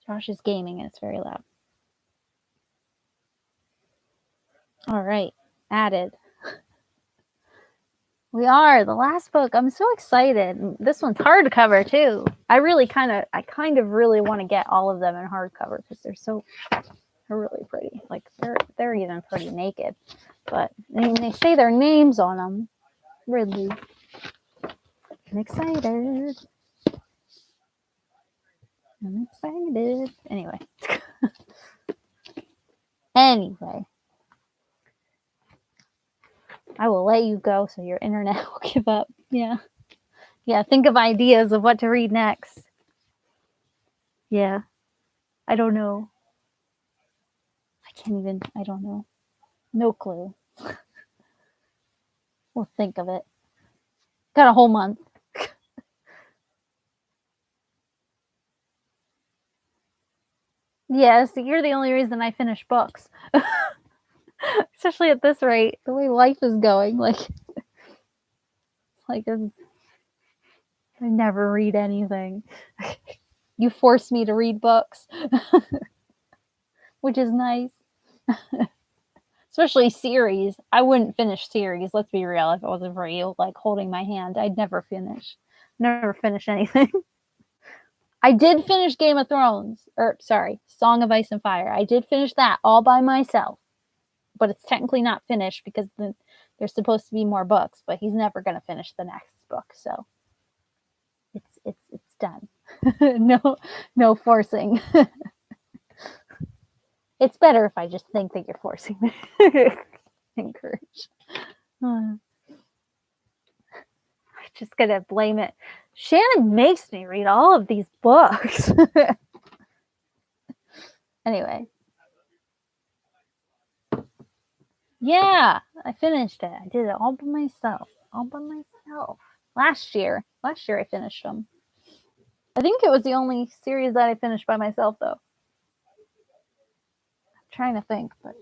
Josh is gaming and it's very loud. All right, added. We are the last book. I'm so excited. This one's hardcover too. I kind of really want to get all of them in hardcover because they're really pretty. Like they're even pretty naked, but they say their names on them. Ridley. I'm excited. Anyway. I will let you go so your internet will give up. Yeah. Think of ideas of what to read next. Yeah. I don't know. I don't know. No clue. We'll think of it. Got a whole month. Yes, you're the only reason I finish books. Especially at this rate, the way life is going. Like I never read anything. You force me to read books, which is nice. Especially series. I wouldn't finish series, let's be real, if it wasn't for you, like holding my hand. I'd never finish anything. I did finish Game of Thrones, Song of Ice and Fire. I did finish that all by myself, but it's technically not finished because there's supposed to be more books, but he's never going to finish the next book, so it's done. No forcing. It's better if I just think that you're forcing me. Encourage. I just going to blame it. Shannon makes me read all of these books. Anyway. Yeah, I finished it. I did it all by myself. Last year I finished them. I think it was the only series that I finished by myself, though. I'm trying to think, but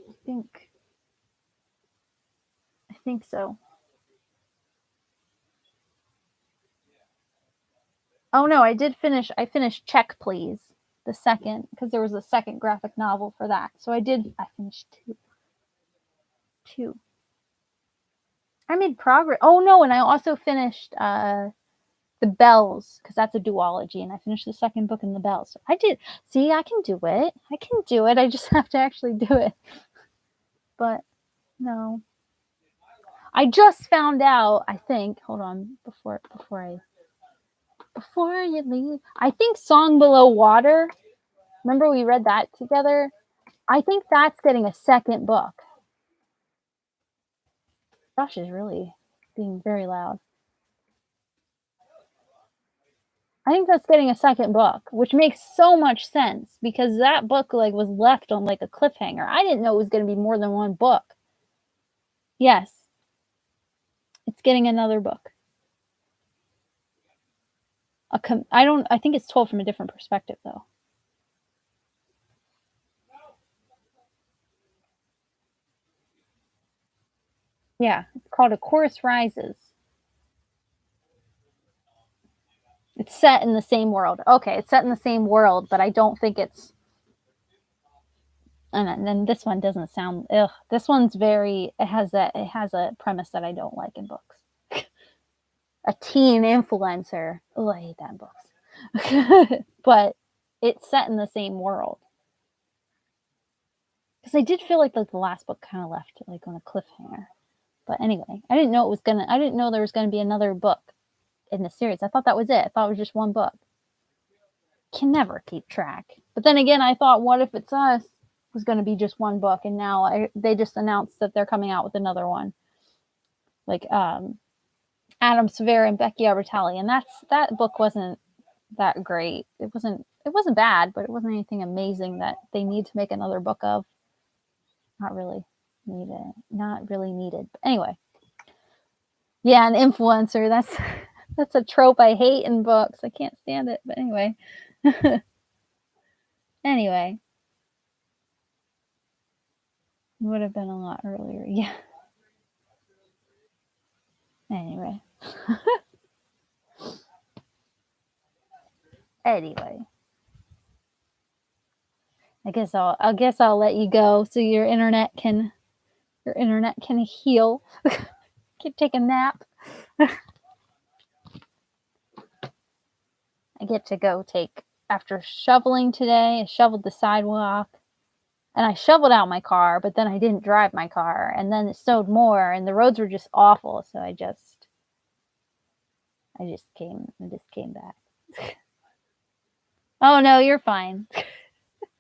I think so. Oh no, I finished Check Please, the second, because there was a second graphic novel for that. So I finished two. I made progress. Oh no, and I also finished The Bells, because that's a duology, and I finished the second book in The Bells. So I did. See, I can do it. I just have to actually do it. But no. I just found out, I think, hold on, before you leave, I think Song Below Water, remember we read that together? I think that's getting a second book. Josh is really being very loud. I think that's getting a second book, which makes so much sense because that book was left on a cliffhanger. I didn't know it was going to be more than one book. Yes. It's getting another book. I think it's told from a different perspective, though. Yeah, it's called A Chorus Rises. It's set in the same world. Okay, it's set in the same world, but I don't think it's... And then this one doesn't sound... Ugh. This one's very... It has a premise that I don't like in books. A teen influencer. Oh, I hate that in books. But it's set in the same world. Because I did feel like the last book kind of left on a cliffhanger. But anyway, I didn't know there was gonna be another book in the series. I thought that was it. I thought it was just one book. Can never keep track. But then again, I thought, What If It's Us was going to be just one book, and now they just announced that they're coming out with another one, Adam Severe and Becky Albertalli, and that book wasn't that great. It wasn't bad, but it wasn't anything amazing that they need to make another book of. Not really needed. But anyway, yeah, an influencer. That's a trope I hate in books. I can't stand it. But anyway. Anyway. It would have been a lot earlier. Yeah. Anyway. Anyway. I guess I'll let you go so your internet can heal. Can take a nap. I get to go after shoveling today, I shoveled the sidewalk and I shoveled out my car, but then I didn't drive my car, and then it snowed more and the roads were just awful, so I just came back. Oh no, you're fine.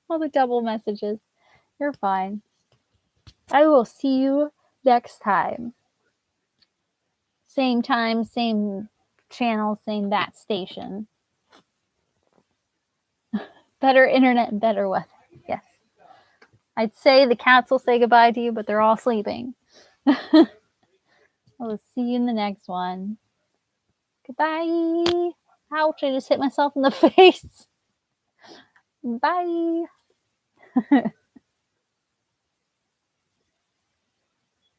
All the double messages. You're fine. I will see you next time. Same time, same channel, same that station. Better internet and better weather. Yes. I'd say the cats will say goodbye to you, but they're all sleeping. I will see you in the next one. Goodbye. Ouch, I just hit myself in the face. Bye.